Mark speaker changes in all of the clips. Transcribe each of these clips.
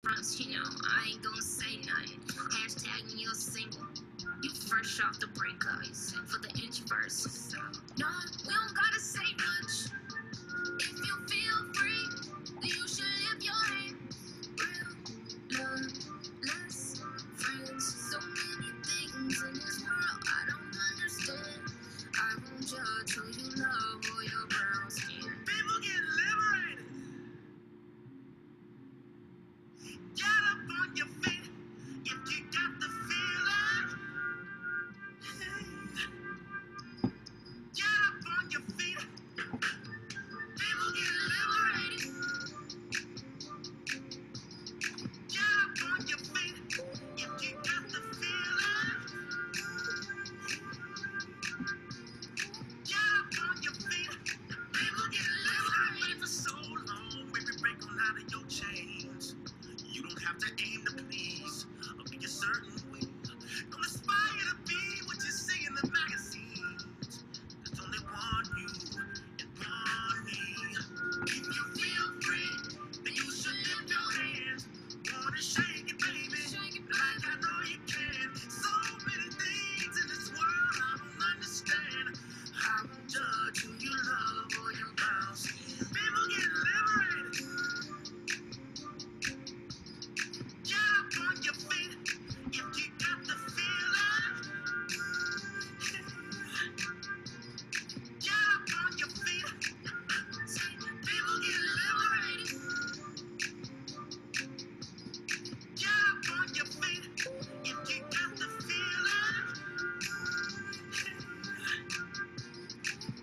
Speaker 1: fronts, I ain't gonna say nothing. Hashtag me a single. You fresh off the breakup, you sent for the introverts. No, we don't gotta say much. If you feel free, then you should lift your hand. Real love, less friends. So many things in this world I don't understand. I won't judge who you love or your brown skin. People get liberated. Get up on your feet if you got the feeling. Get up on your feet. People get liberated. Get up on your feet if you got the feeling. Get up on your feet. People get liberated. For so long, when we break all out of your chains, you don't have to aim to please or be a certain way. Don't aspire to be what you see in the magazines. There's only one you and one me. If you feel free, then you should lift your hands. Wanna shake it, baby, like I know you can. So many things in this world I don't understand. I won't judge who you love or your brown skin. People get liberated. Get up on your feet if you got the feeling. Get up on your feet. People get liberated. Get up on your feet if you got the feeling.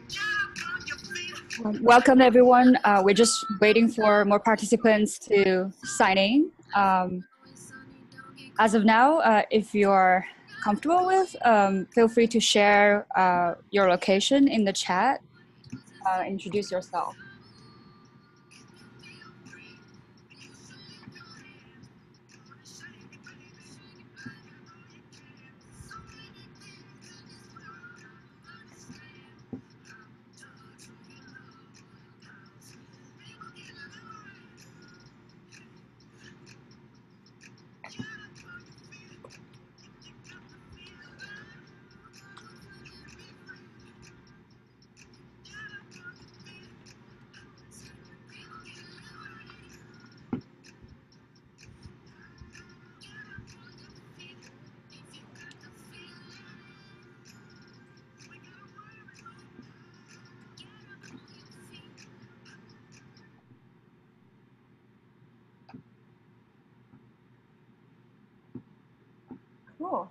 Speaker 1: Get up on your feet.
Speaker 2: Welcome everyone. We're just waiting for more participants to sign in. As of now, if you're comfortable with, feel free to share your location in the chat. Introduce yourself. Cool.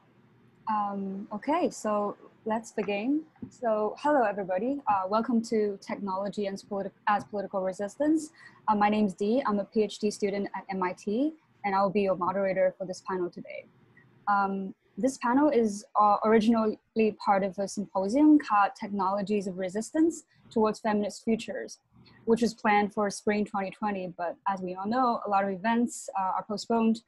Speaker 2: Okay, so let's begin. So hello everybody, welcome to Technology as Political Resistance. My name is Dee, I'm a PhD student at MIT, and I'll be your moderator for this panel today. This panel is originally part of a symposium called Technologies of Resistance Towards Feminist Futures, which was planned for spring 2020, but as we all know, a lot of events are postponed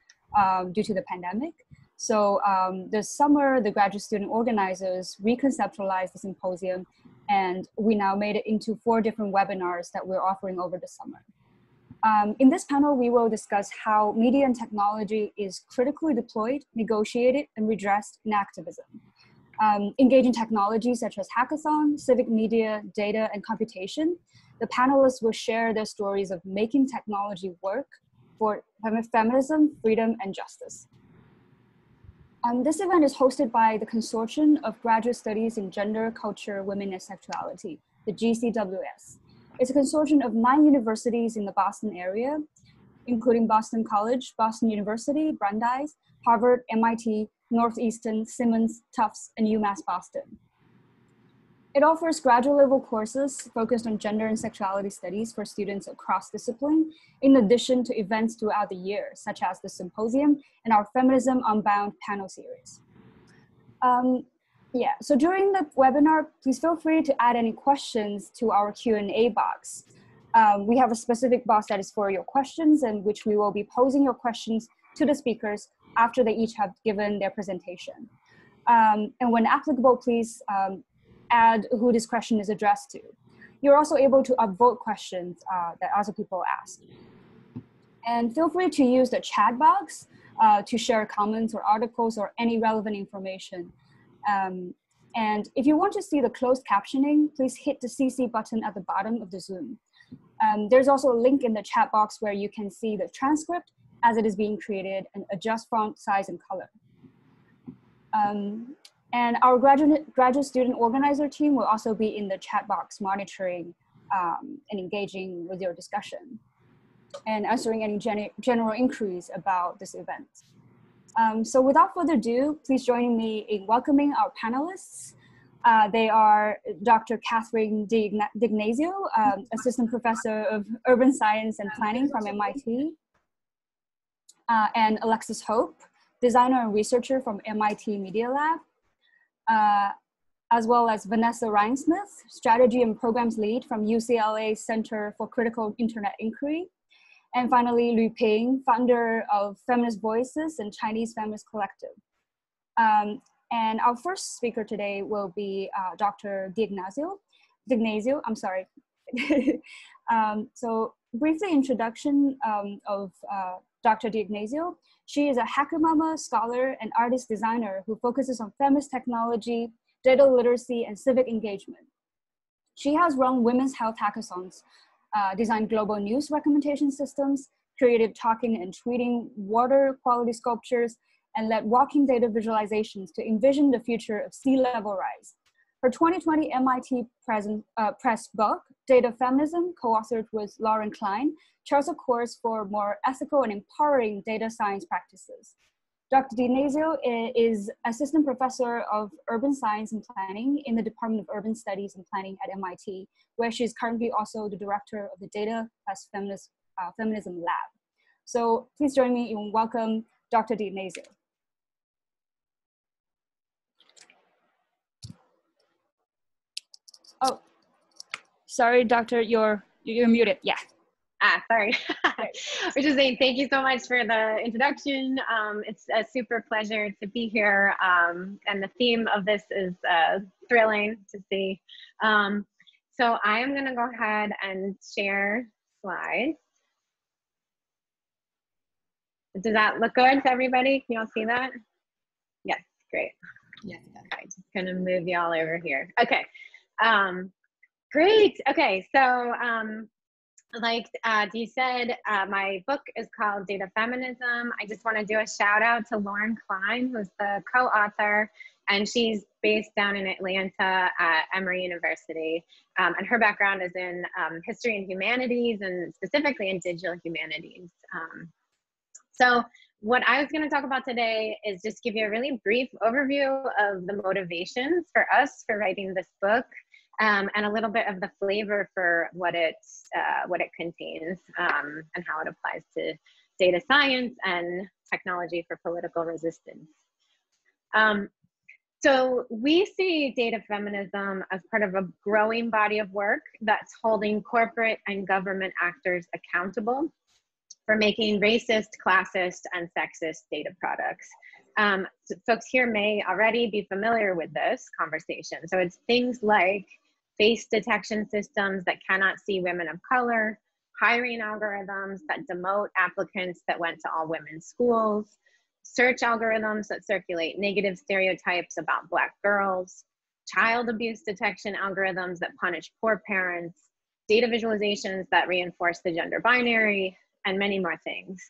Speaker 2: due to the pandemic. So this summer, the graduate student organizers reconceptualized the symposium, and we now made it into 4 different webinars that we're offering over the summer. In this panel, we will discuss how media and technology is critically deployed, negotiated, and redressed in activism. Engaging technologies such as hackathon, civic media, data, and computation, the panelists will share their stories of making technology work for feminism, freedom, and justice. This event is hosted by the Consortium of Graduate Studies in Gender, Culture, Women, and Sexuality, the GCWS. It's a consortium of 9 universities in the Boston area, including Boston College, Boston University, Brandeis, Harvard, MIT, Northeastern, Simmons, Tufts, and UMass Boston. It offers graduate level courses focused on gender and sexuality studies for students across discipline, in addition to events throughout the year, such as the symposium and our Feminism Unbound panel series. So during the webinar, please feel free to add any questions to our Q&A box. We have a specific box that is for your questions, in which we will be posing your questions to the speakers after they each have given their presentation. And when applicable, please add who this question is addressed to. You're also able to upvote questions that other people ask. And feel free to use the chat box to share comments or articles or any relevant information. And if you want to see the closed captioning, please hit the CC button at the bottom of the Zoom. There's also a link in the chat box where you can see the transcript as it is being created and adjust font size and color. And our graduate student organizer team will also be in the chat box monitoring and engaging with your discussion and answering any general inquiries about this event. So without further ado, please join me in welcoming our panelists. They are Dr. Catherine D'Ignazio, Assistant Professor of Urban Science and Planning from MIT, and Alexis Hope, designer and researcher from MIT Media Lab, as well as Vanessa Ryan-Smith, Strategy and Programs Lead from UCLA Center for Critical Internet Inquiry. And finally, Lu Ping, founder of Feminist Voices and Chinese Feminist Collective. And our first speaker today will be Dr. D'Ignazio, I'm sorry. So briefly introduction of Dr. D'Ignazio. She is a hacker mama, scholar, and artist designer who focuses on feminist technology, data literacy, and civic engagement. She has run women's health hackathons, designed global news recommendation systems, creative talking and tweeting water quality sculptures, and led walking data visualizations to envision the future of sea level rise. Her 2020 MIT press book, Data Feminism, co-authored with Lauren Klein, charts a course for more ethical and empowering data science practices. Dr. D'Ignazio is Assistant Professor of Urban Science and Planning in the Department of Urban Studies and Planning at MIT, where she's currently also the Director of the Data plus Feminism Lab. So please join me in welcome Dr. D'Ignazio. Oh, sorry, Doctor, you're muted. Yeah.
Speaker 3: Sorry. I was just saying thank you so much for the introduction. It's a super pleasure to be here. And the theme of this is thrilling to see. So I am going to go ahead and share slides. Does that look good to everybody? Can you all see that? Yes, great.
Speaker 4: Yes.
Speaker 3: Okay, just going to move y'all over here. Okay. Great. Okay, so like Dee said, my book is called Data Feminism. I just want to do a shout out to Lauren Klein, who's the co-author, and she's based down in Atlanta at Emory University. And her background is in history and humanities, and specifically in digital humanities. So what I was going to talk about today is just give you a really brief overview of the motivations for us for writing this book. And a little bit of the flavor for what it contains and how it applies to data science and technology for political resistance. So we see data feminism as part of a growing body of work that's holding corporate and government actors accountable for making racist, classist, and sexist data products. So folks here may already be familiar with this conversation. So it's things like face detection systems that cannot see women of color, hiring algorithms that demote applicants that went to all women's schools, search algorithms that circulate negative stereotypes about Black girls, child abuse detection algorithms that punish poor parents, data visualizations that reinforce the gender binary, and many more things.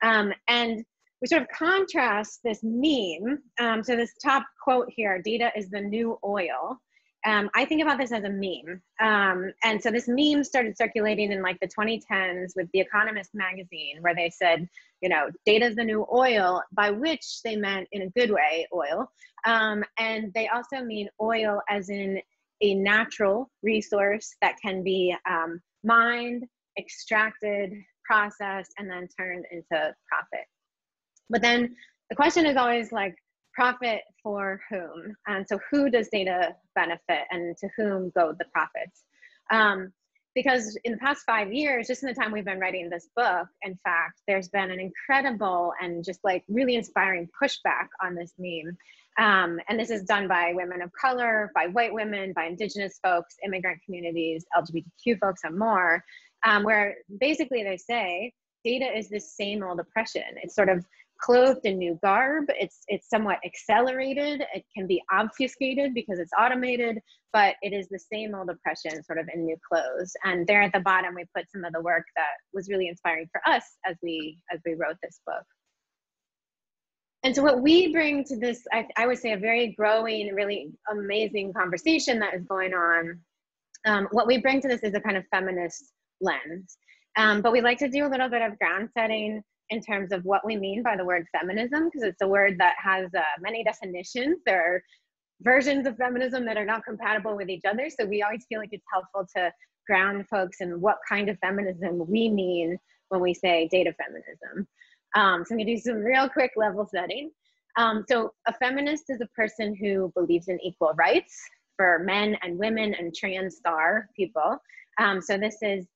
Speaker 3: And we sort of contrast this meme to this top quote here, data is the new oil. I think about this as a meme. And so this meme started circulating in like the 2010s with The Economist magazine, where they said, you know, data is the new oil, by which they meant in a good way, oil. And they also mean oil as in a natural resource that can be mined, extracted, processed, and then turned into profit. But then the question is always like, profit for whom? And so who does data benefit and to whom go the profits? Because in the past 5 years, just in the time we've been writing this book, in fact, there's been an incredible and just like really inspiring pushback on this meme. And this is done by women of color, by white women, by indigenous folks, immigrant communities, LGBTQ folks, and more, where basically they say, data is this same old oppression. It's sort of clothed in new garb. It's somewhat accelerated. It can be obfuscated because it's automated, but it is the same old oppression sort of in new clothes. And there at the bottom, we put some of the work that was really inspiring for us as we wrote this book. And so what we bring to this, I would say, a very growing, really amazing conversation that is going on. What we bring to this is a kind of feminist lens. But we like to do a little bit of ground setting in terms of what we mean by the word feminism, because it's a word that has many definitions. There are versions of feminism that are not compatible with each other. So we always feel like it's helpful to ground folks in what kind of feminism we mean when we say data feminism. So I'm gonna do some real quick level setting. So a feminist is a person who believes in equal rights for men and women and trans star people. So this is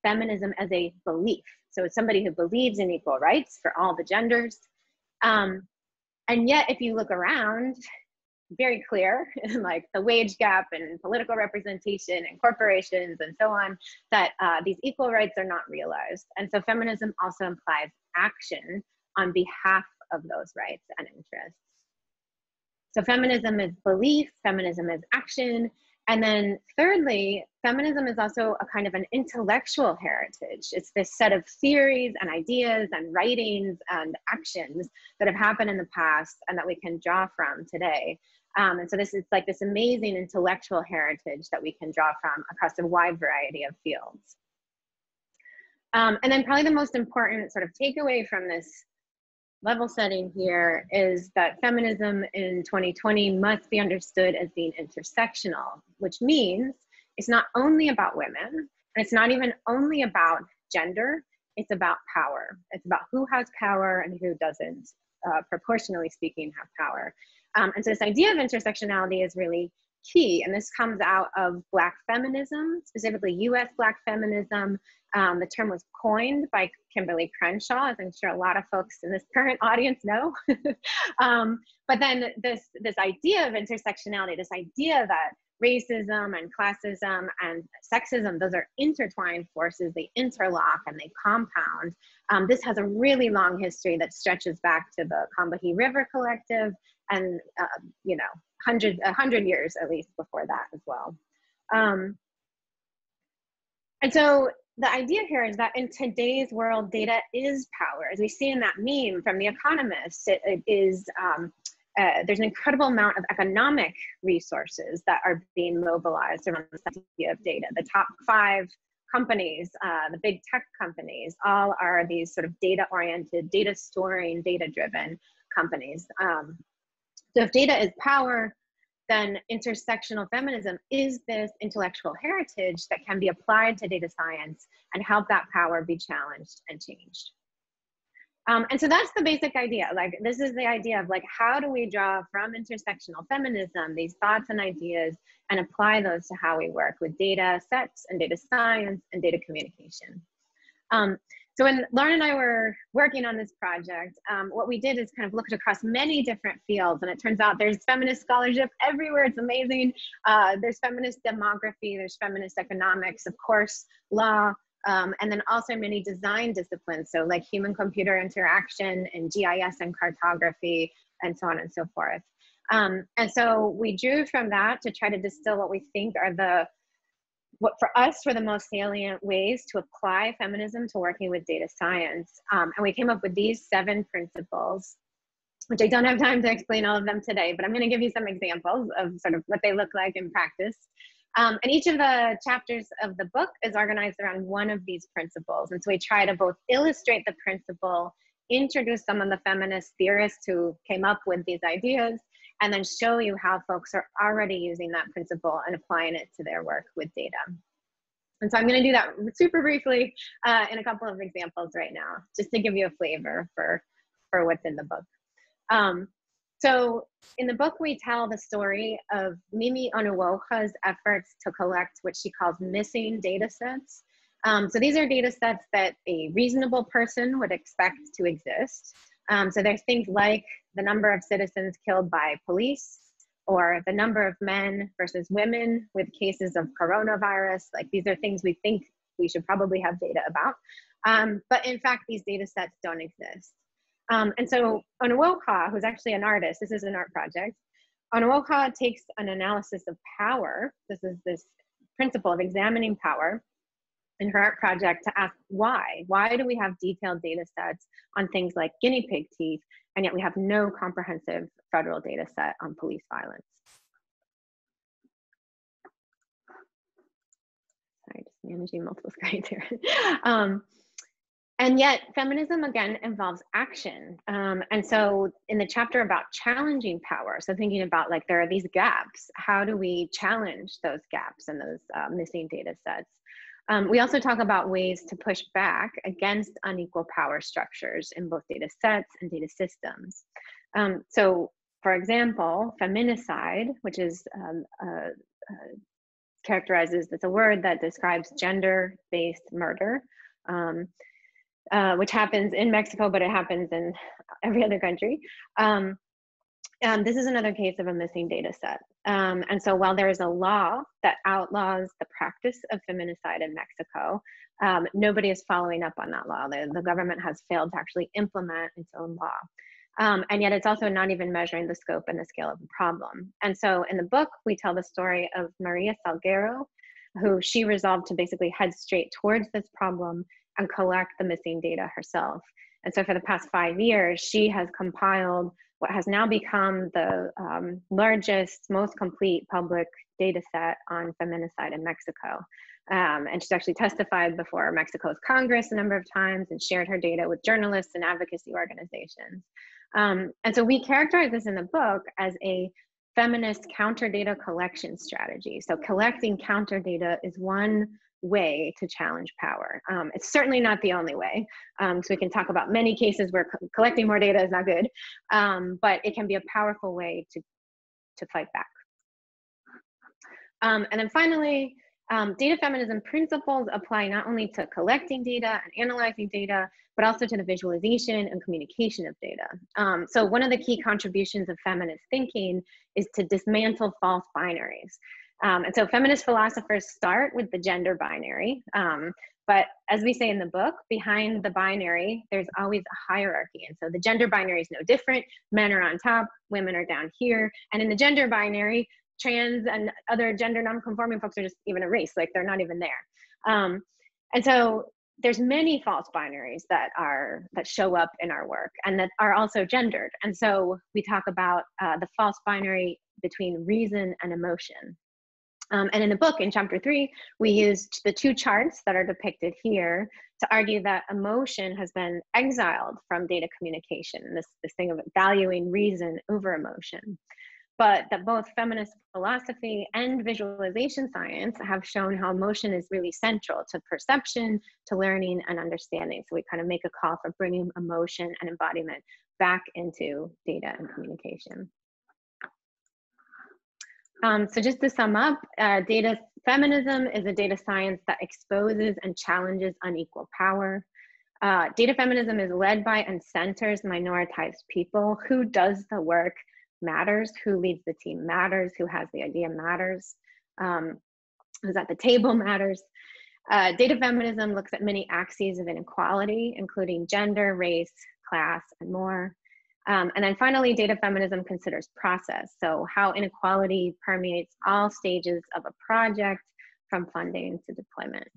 Speaker 3: feminism as a belief. So it's somebody who believes in equal rights for all the genders. And yet, if you look around, very clear in like the wage gap and political representation and corporations and so on, that these equal rights are not realized. And so feminism also implies action on behalf of those rights and interests. So feminism is belief, feminism is action. And then thirdly, feminism is also a kind of an intellectual heritage. It's this set of theories and ideas and writings and actions that have happened in the past and that we can draw from today. And so this is like this amazing intellectual heritage that we can draw from across a wide variety of fields. And then probably the most important sort of takeaway from this level setting here is that feminism in 2020 must be understood as being intersectional, which means it's not only about women, and it's not even only about gender, it's about power. It's about who has power and who doesn't, proportionally speaking, have power. And so this idea of intersectionality is really key, and this comes out of Black feminism, specifically US Black feminism. The term was coined by Kimberly Crenshaw, as I'm sure a lot of folks in this current audience know. But then this idea of intersectionality, this idea that racism and classism and sexism, those are intertwined forces, they interlock and they compound. This has a really long history that stretches back to the Combahee River Collective and, you know, 100 years at least before that as well. And so the idea here is that in today's world, data is power. As we see in that meme from The Economist, it is, there's an incredible amount of economic resources that are being mobilized around this idea of data. The top 5 companies, the big tech companies, all are these sort of data-oriented, data storing, data-driven companies. So if data is power, then intersectional feminism is this intellectual heritage that can be applied to data science and help that power be challenged and changed. And so that's the basic idea. Like, this is the idea of like, how do we draw from intersectional feminism, these thoughts and ideas, and apply those to how we work with data sets and data science and data communication. So when Lauren and I were working on this project, what we did is kind of looked across many different fields, and it turns out there's feminist scholarship everywhere. It's amazing. There's feminist demography, there's feminist economics, of course, law, and then also many design disciplines. So like human-computer interaction and GIS and cartography and so on and so forth. And so we drew from that to try to distill what we think are what for us were the most salient ways to apply feminism to working with data science. And we came up with these 7 principles, which I don't have time to explain all of them today, but I'm gonna give you some examples of sort of what they look like in practice. And each of the chapters of the book is organized around one of these principles. And so we try to both illustrate the principle, introduce some of the feminist theorists who came up with these ideas, and then show you how folks are already using that principle and applying it to their work with data. And so I'm gonna do that super briefly in a couple of examples right now, just to give you a flavor for what's in the book. So in the book, we tell the story of Mimi Onuoha's efforts to collect what she calls missing data sets. So these are data sets that a reasonable person would expect to exist. So there's things like the number of citizens killed by police, or the number of men versus women with cases of coronavirus. Like, these are things we think we should probably have data about. But in fact, these data sets don't exist. And so Onuoha, who's actually an artist, this is an art project, Onuoha takes an analysis of power. This is this principle of examining power in her art project to ask why. Why do we have detailed data sets on things like guinea pig teeth, and yet we have no comprehensive federal data set on police violence? Sorry, just managing multiple screens here. And yet feminism, again, involves action. And so in the chapter about challenging power, so thinking about like, there are these gaps, how do we challenge those gaps and those missing data sets? We also talk about ways to push back against unequal power structures in both data sets and data systems. So for example, feminicide, which is characterizes, it's a word that describes gender-based murder, which happens in Mexico, but it happens in every other country. This is another case of a missing data set. And so while there is a law that outlaws the practice of feminicide in Mexico, nobody is following up on that law. The government has failed to actually implement its own law. And yet it's also not even measuring the scope and the scale of the problem. And so in the book, we tell the story of Maria Salguero, who she resolved to basically head straight towards this problem and collect the missing data herself. And so for the past 5 years, she has compiled what has now become the largest, most complete public data set on feminicide in Mexico. And she's actually testified before Mexico's Congress a number of times and shared her data with journalists and advocacy organizations. And so we characterize this in the book as a feminist counter data collection strategy. So collecting counter data is one way to challenge power. It's certainly not the only way. So we can talk about many cases where collecting more data is not good, but it can be a powerful way to fight back. And then finally, data feminism principles apply not only to collecting data and analyzing data, but also to the visualization and communication of data. So one of the key contributions of feminist thinking is to dismantle false binaries. And so feminist philosophers start with the gender binary, but as we say in the book, behind the binary, there's always a hierarchy. And so the gender binary is no different. Men are on top, women are down here. And in the gender binary, trans and other gender non-conforming folks are just even erased, like they're not even there. And so there's many false binaries that show up in our work and that are also gendered. And so we talk about the false binary between reason and emotion. And in the book, in chapter 3, we used the 2 charts that are depicted here to argue that emotion has been exiled from data communication, this thing of valuing reason over emotion. But that both feminist philosophy and visualization science have shown how emotion is really central to perception, to learning and understanding. So we kind of make a call for bringing emotion and embodiment back into data and communication. So just to sum up, data feminism is a data science that exposes and challenges unequal power. Data feminism is led by and centers minoritized people. Who does the work matters, who leads the team matters, who has the idea matters, who's at the table matters. Data feminism looks at many axes of inequality, including gender, race, class, and more. And then finally, data feminism considers process. So how inequality permeates all stages of a project, from funding to deployment.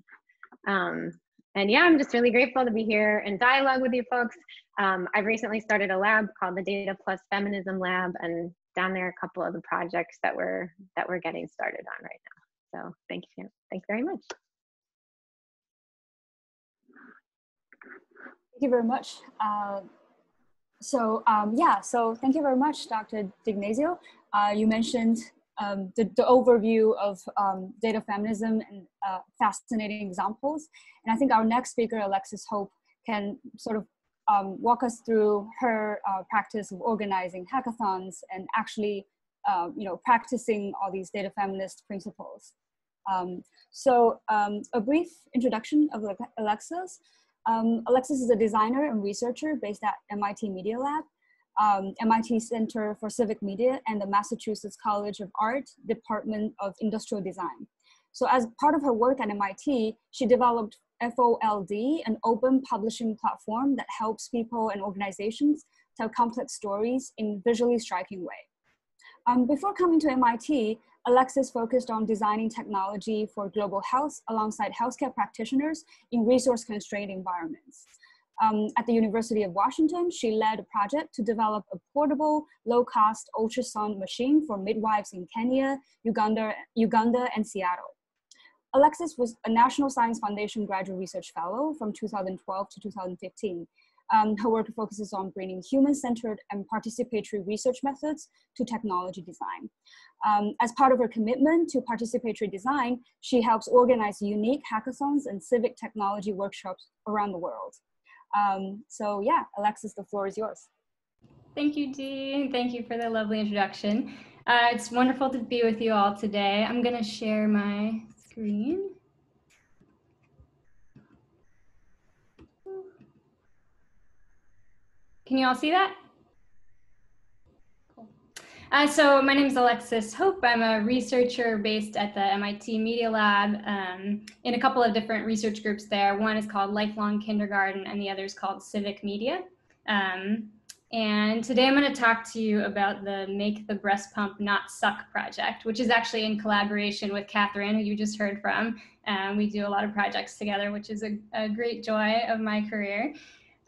Speaker 3: And yeah, I'm just really grateful to be here in dialogue with you folks. I've recently started a lab called the Data Plus Feminism Lab, and down there are a couple of the projects that we're getting started on right now. So thank you very much.
Speaker 2: Thank you very much. So thank you very much, Dr. D'Ignazio. You mentioned the overview of data feminism and fascinating examples. And I think our next speaker, Alexis Hope, can sort of walk us through her practice of organizing hackathons and actually, practicing all these data feminist principles. A brief introduction of Alexis. Alexis is a designer and researcher based at MIT Media Lab, MIT Center for Civic Media, and the Massachusetts College of Art Department of Industrial Design. So as part of her work at MIT, she developed FOLD, an open publishing platform that helps people and organizations tell complex stories in visually striking way. Before coming to MIT, Alexis focused on designing technology for global health alongside healthcare practitioners in resource-constrained environments. At the University of Washington, she led a project to develop a portable, low-cost ultrasound machine for midwives in Kenya, Uganda, and Seattle. Alexis was a National Science Foundation Graduate Research Fellow from 2012 to 2015. Her work focuses on bringing human-centered and participatory research methods to technology design. As part of her commitment to participatory design, she helps organize unique hackathons and civic technology workshops around the world. So yeah, Alexis, the floor is yours.
Speaker 4: Thank you, Dee. Thank you for the lovely introduction. It's wonderful to be with you all today. I'm going to share my screen. Can you all see that? Cool. So my name is Alexis Hope. I'm a researcher based at the MIT Media Lab in a couple of different research groups there. One is called Lifelong Kindergarten and the other is called Civic Media. And today I'm going to talk to you about the Make the Breast Pump Not Suck project, which is actually in collaboration with Catherine, who you just heard from. We do a lot of projects together, which is a great joy of my career.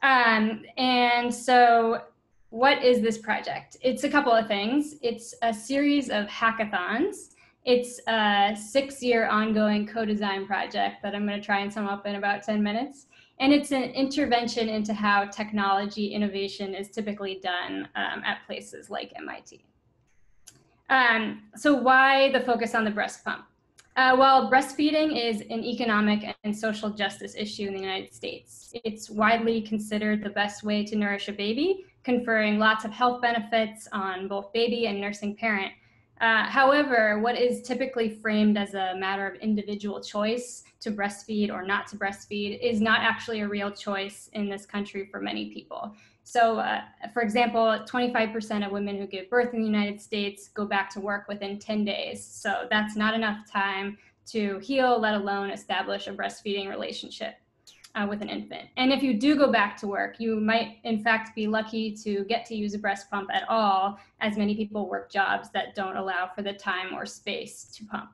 Speaker 4: And so what is this project? It's a couple of things. It's a series of hackathons. It's a 6-year ongoing co-design project that I'm going to try and sum up in about 10 minutes. And it's an intervention into how technology innovation is typically done at places like MIT. So why the focus on the breast pump? Well, breastfeeding is an economic and social justice issue in the United States. It's widely considered the best way to nourish a baby, conferring lots of health benefits on both baby and nursing parent. However, what is typically framed as a matter of individual choice to breastfeed or not to breastfeed is not actually a real choice in this country for many people. So, for example, 25% of women who give birth in the United States go back to work within 10 days. So that's not enough time to heal, let alone establish a breastfeeding relationship with an infant. And if you do go back to work, you might in fact be lucky to get to use a breast pump at all, as many people work jobs that don't allow for the time or space to pump.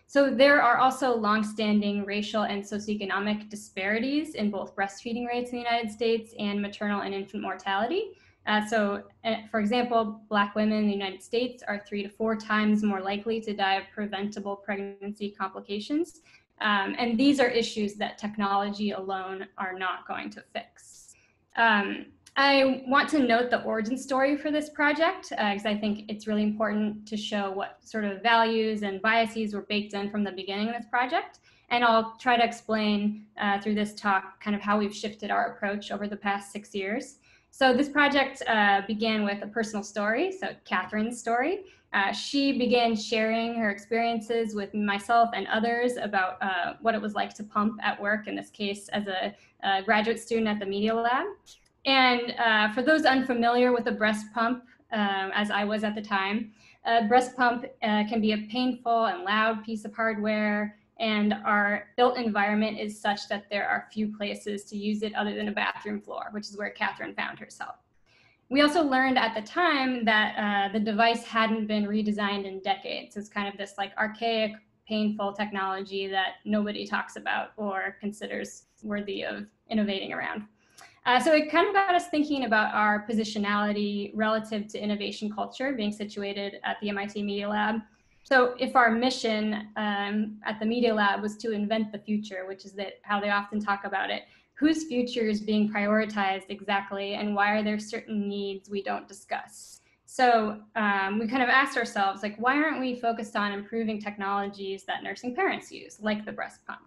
Speaker 4: So there are also longstanding racial and socioeconomic disparities in both breastfeeding rates in the United States and maternal and infant mortality. For example, Black women in the United States are 3 to 4 times more likely to die of preventable pregnancy complications. And these are issues that technology alone are not going to fix. I want to note the origin story for this project because I think it's really important to show what sort of values and biases were baked in from the beginning of this project. And I'll try to explain through this talk kind of how we've shifted our approach over the past 6 years. So this project began with a personal story, so Catherine's story. She began sharing her experiences with myself and others about what it was like to pump at work, in this case as a graduate student at the Media Lab. And for those unfamiliar with a breast pump, as I was at the time, a breast pump can be a painful and loud piece of hardware, and our built environment is such that there are few places to use it other than a bathroom floor, which is where Catherine found herself. We also learned at the time that the device hadn't been redesigned in decades. It's kind of this like archaic, painful technology that nobody talks about or considers worthy of innovating around. So it kind of got us thinking about our positionality relative to innovation culture being situated at the MIT Media Lab. So if our mission at the Media Lab was to invent the future, which is how they often talk about it, whose future is being prioritized exactly, and why are there certain needs we don't discuss? So we kind of asked ourselves, like, why aren't we focused on improving technologies that nursing parents use, like the breast pump?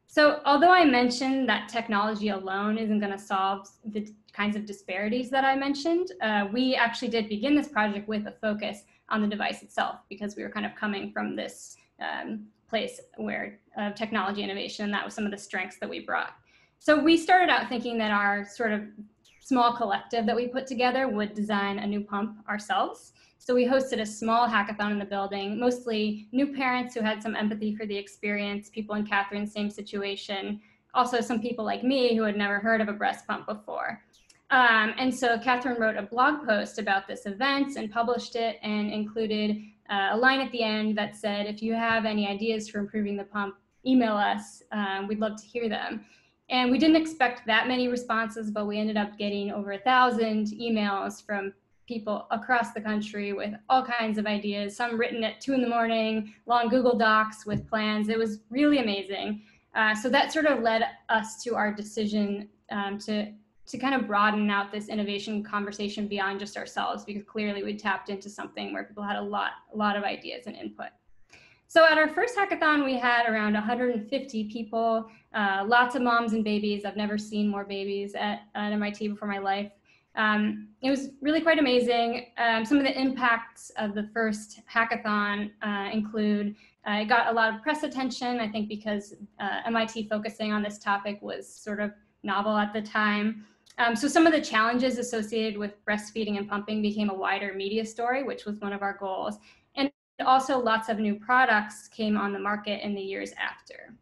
Speaker 4: So although I mentioned that technology alone isn't going to solve the kinds of disparities that I mentioned, we actually did begin this project with a focus on the device itself, because we were kind of coming from this place where technology innovation, and that was some of the strengths that we brought. So we started out thinking that our sort of small collective that we put together would design a new pump ourselves. So we hosted a small hackathon in the building, mostly new parents who had some empathy for the experience, people in Catherine's same situation, also some people like me who had never heard of a breast pump before. And so Catherine wrote a blog post about this event and published it, and included a line at the end that said, if you have any ideas for improving the pump, email us. We'd love to hear them. And we didn't expect that many responses, but we ended up getting over 1,000 emails from people across the country with all kinds of ideas, some written at 2 in the morning, long Google Docs with plans. It was really amazing. So that sort of led us to our decision to kind of broaden out this innovation conversation beyond just ourselves, because clearly we tapped into something where people had a lot of ideas and input. So at our first hackathon, we had around 150 people, lots of moms and babies. I've never seen more babies at MIT before my life. It was really quite amazing. Some of the impacts of the first hackathon include, it got a lot of press attention, I think because MIT focusing on this topic was sort of novel at the time. So some of the challenges associated with breastfeeding and pumping became a wider media story, which was one of our goals. And also lots of new products came on the market in the years after.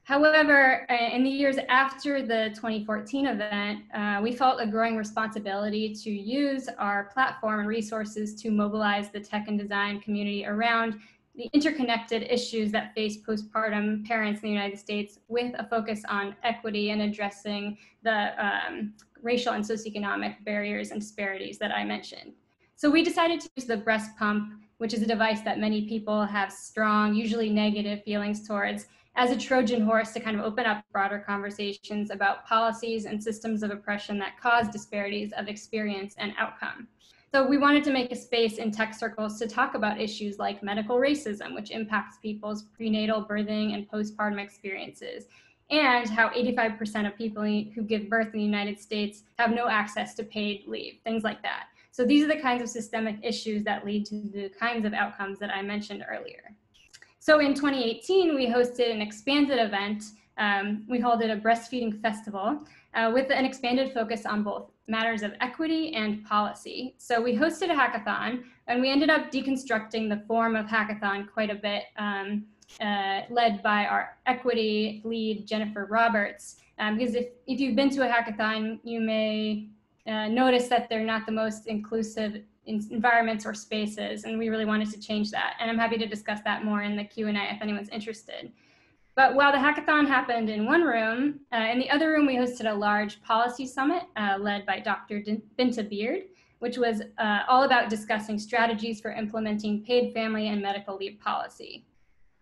Speaker 4: However, in the years after the 2014 event, we felt a growing responsibility to use our platform and resources to mobilize the tech and design community around the interconnected issues that face postpartum parents in the United States, with a focus on equity and addressing the racial and socioeconomic barriers and disparities that I mentioned. So we decided to use the breast pump, which is a device that many people have strong, usually negative feelings towards, as a Trojan horse to kind of open up broader conversations about policies and systems of oppression that cause disparities of experience and outcome. So we wanted to make a space in tech circles to talk about issues like medical racism, which impacts people's prenatal, birthing, and postpartum experiences, and how 85% of people who give birth in the United States have no access to paid leave, things like that. So these are the kinds of systemic issues that lead to the kinds of outcomes that I mentioned earlier. So in 2018, we hosted an expanded event. We called it a breastfeeding festival with an expanded focus on both matters of equity and policy. So we hosted a hackathon, and we ended up deconstructing the form of hackathon quite a bit, led by our equity lead, Jennifer Roberts. Because if you've been to a hackathon, you may notice that they're not the most inclusive environments or spaces, and we really wanted to change that. And I'm happy to discuss that more in the Q&A if anyone's interested. But while the hackathon happened in one room, in the other room we hosted a large policy summit led by Dr. Binta Beard, which was all about discussing strategies for implementing paid family and medical leave policy.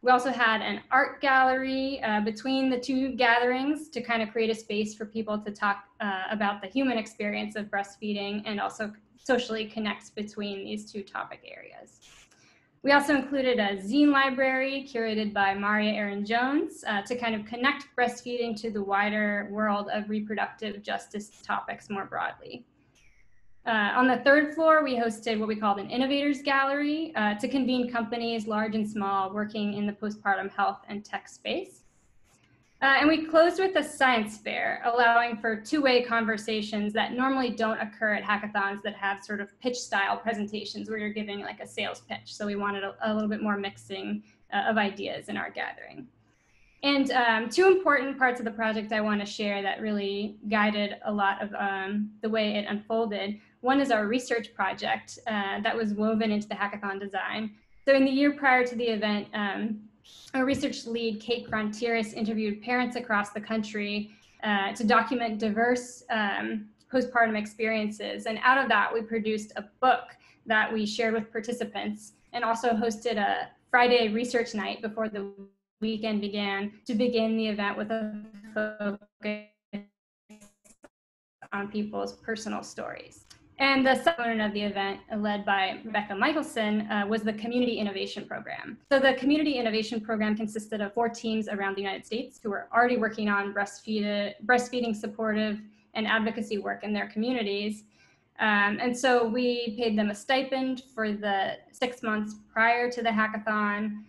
Speaker 4: We also had an art gallery between the two gatherings to kind of create a space for people to talk about the human experience of breastfeeding and also socially connect between these two topic areas. We also included a zine library curated by Maria Aaron Jones to kind of connect breastfeeding to the wider world of reproductive justice topics more broadly. On the third floor, we hosted what we called an innovators gallery to convene companies, large and small, working in the postpartum health and tech space. And we closed with a science fair, allowing for two-way conversations that normally don't occur at hackathons that have sort of pitch style presentations where you're giving like a sales pitch. So we wanted a little bit more mixing of ideas in our gathering. And two important parts of the project I want to share that really guided a lot of the way it unfolded. One is our research project that was woven into the hackathon design. So in the year prior to the event, our research lead, Kate Frontieres, interviewed parents across the country to document diverse postpartum experiences. And out of that, we produced a book that we shared with participants, and also hosted a Friday research night before the weekend began to begin the event with a focus on people's personal stories. And the second component of the event, led by Rebecca Michelson, was the Community Innovation Program. So the Community Innovation Program consisted of 4 teams around the United States who were already working on breastfeeding supportive and advocacy work in their communities. And so we paid them a stipend for the 6 months prior to the hackathon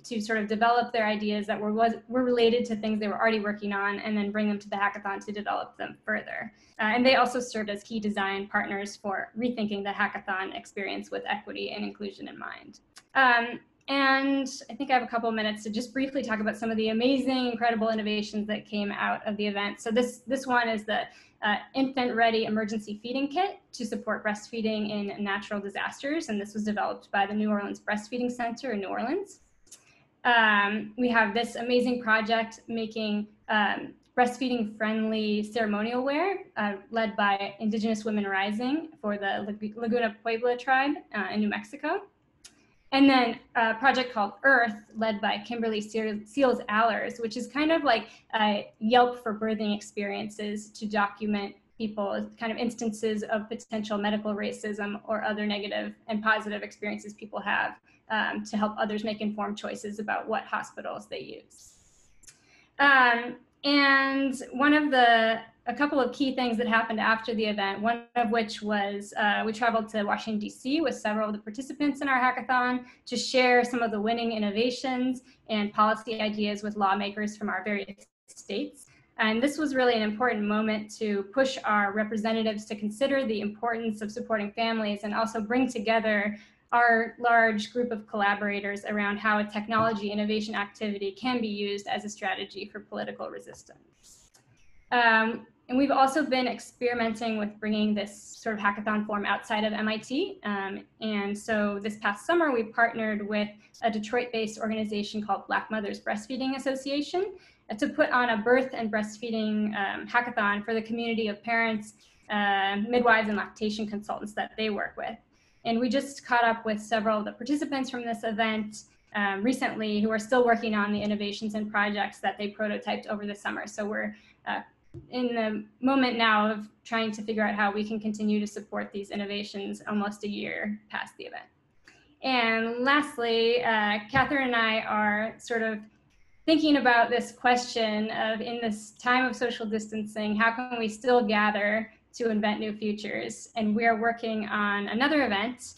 Speaker 4: to sort of develop their ideas that were related to things they were already working on, and then bring them to the hackathon to develop them further. And they also served as key design partners for rethinking the hackathon experience with equity and inclusion in mind. And I think I have a couple of minutes to just briefly talk about some of the amazing, incredible innovations that came out of the event. So this one is the Infant Ready Emergency Feeding Kit to support breastfeeding in natural disasters. And this was developed by the New Orleans Breastfeeding Center in New Orleans. We have this amazing project making breastfeeding friendly ceremonial wear led by Indigenous Women Rising for the Laguna Puebla tribe in New Mexico. And then a project called Earth, led by Kimberly Seals-Allers, which is kind of like a Yelp for birthing experiences to document people, kind of instances of potential medical racism or other negative and positive experiences people have to help others make informed choices about what hospitals they use. And a couple of key things that happened after the event, one of which was we traveled to Washington, D.C. with several of the participants in our hackathon to share some of the winning innovations and policy ideas with lawmakers from our various states. And this was really an important moment to push our representatives to consider the importance of supporting families and also bring together our large group of collaborators around how a technology innovation activity can be used as a strategy for political resistance. And we've also been experimenting with bringing this sort of hackathon form outside of MIT. And so this past summer, we partnered with a Detroit-based organization called Black Mothers Breastfeeding Association to put on a birth and breastfeeding hackathon for the community of parents, midwives, and lactation consultants that they work with. And we just caught up with several of the participants from this event recently who are still working on the innovations and projects that they prototyped over the summer. So we're in the moment now of trying to figure out how we can continue to support these innovations almost a year past the event. And lastly, Catherine and I are sort of thinking about this question of, in this time of social distancing, how can we still gather to invent new futures? And we are working on another event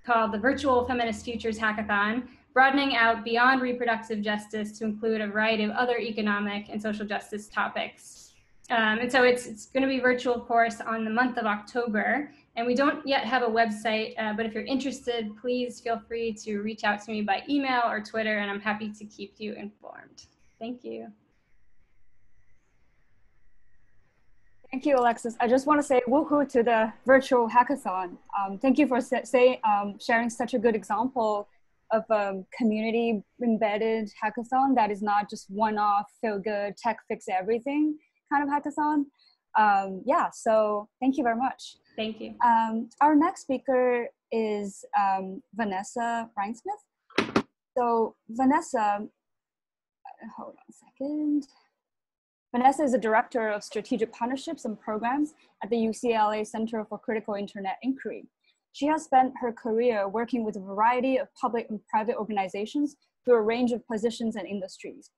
Speaker 4: called the Virtual Feminist Futures Hackathon, broadening out beyond reproductive justice to include a variety of other economic and social justice topics. And so it's going to be virtual, of course, on the month of October. And we don't yet have a website, but if you're interested, please feel free to reach out to me by email or Twitter, and I'm happy to keep you informed. Thank you.
Speaker 2: Thank you, Alexis. I just want to say woohoo to the virtual hackathon. Thank you for sharing such a good example of a community embedded hackathon that is not just one-off, feel good, tech fix everything kind of hackathon. Yeah, so thank you very much.
Speaker 4: Thank you.
Speaker 2: Our next speaker is Vanessa Rhinesmith. So Vanessa, hold on a second. Vanessa is a director of strategic partnerships and programs at the UCLA Center for Critical Internet Inquiry. She has spent her career working with a variety of public and private organizations through a range of positions and industries.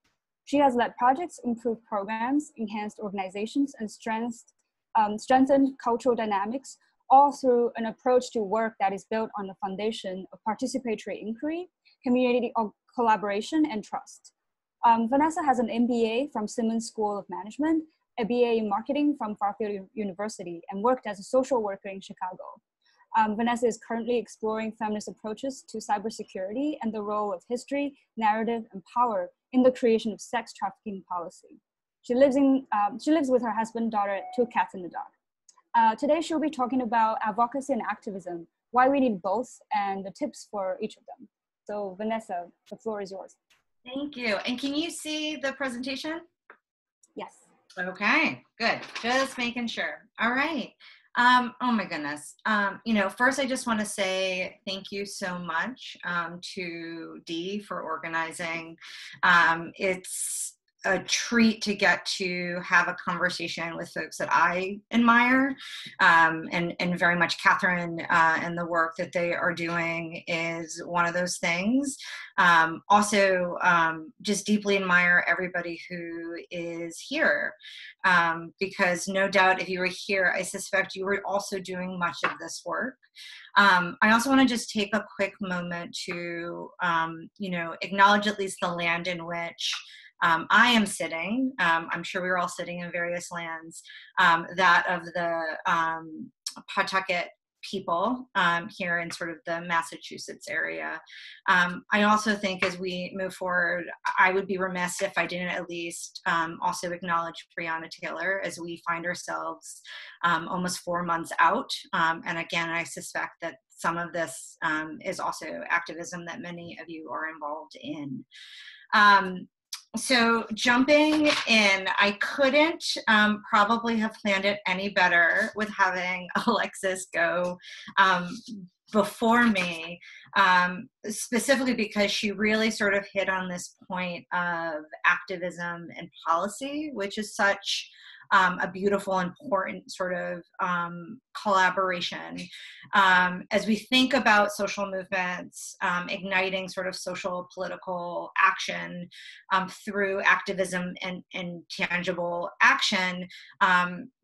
Speaker 2: She has led projects, improved programs, enhanced organizations, and strengthened cultural dynamics, all through an approach to work that is built on the foundation of participatory inquiry, community collaboration, and trust. Vanessa has an MBA from Simmons School of Management, a BA in marketing from Fairfield University, and worked as a social worker in Chicago. Vanessa is currently exploring feminist approaches to cybersecurity and the role of history, narrative, and power in the creation of sex trafficking policy. She lives with her husband, daughter, 2 cats, and a dog. Today, she'll be talking about advocacy and activism, why we need both, and the tips for each of them. So Vanessa, the floor is yours.
Speaker 5: Thank you. And can you see the presentation?
Speaker 2: Yes.
Speaker 5: Okay, good. Just making sure. All right. Oh my goodness. First I just want to say thank you so much to Dee for organizing. It's a treat to get to have a conversation with folks that I admire, and very much Catherine and the work that they are doing is one of those things. Also, just deeply admire everybody who is here, because no doubt if you were here, I suspect you were also doing much of this work. I also want to just take a quick moment to, acknowledge at least the land in which I am sitting. I'm sure we were all sitting in various lands, that of the Pawtucket people here in sort of the Massachusetts area. I also think as we move forward, I would be remiss if I didn't at least also acknowledge Breonna Taylor as we find ourselves almost 4 months out. And again, I suspect that some of this is also activism that many of you are involved in. So jumping in, I couldn't probably have planned it any better with having Alexis go before me, specifically because she really sort of hit on this point of activism and policy, which is such a beautiful, important sort of collaboration. As we think about social movements, igniting sort of social political action through activism and tangible action,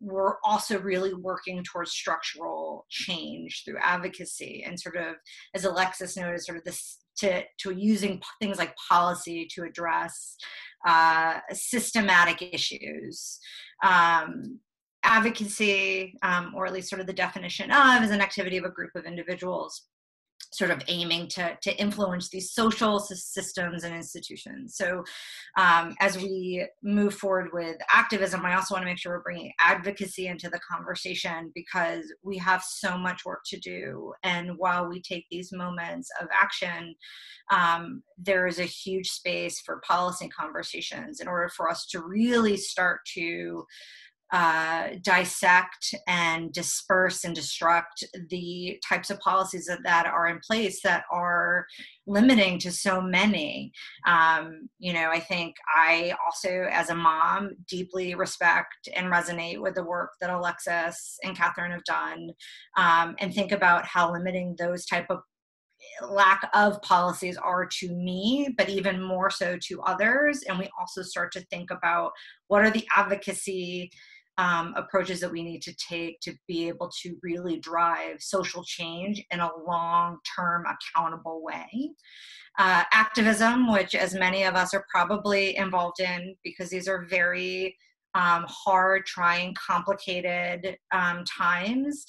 Speaker 5: we're also really working towards structural change through advocacy and sort of, as Alexis noted, sort of this to using things like policy to address systematic issues. Advocacy, or at least sort of the definition of, is an activity of a group of individuals sort of aiming to influence these social systems and institutions. So as we move forward with activism, I also want to make sure we're bringing advocacy into the conversation, because we have so much work to do. And while we take these moments of action, there is a huge space for policy conversations in order for us to really start to dissect and disperse and destruct the types of policies that are in place that are limiting to so many. I think I also, as a mom, deeply respect and resonate with the work that Alexis and Catherine have done, and think about how limiting those type of lack of policies are to me, but even more so to others. And we also start to think about what are the advocacy approaches that we need to take to be able to really drive social change in a long-term accountable way. Activism, which as many of us are probably involved in, because these are very hard, trying, complicated times,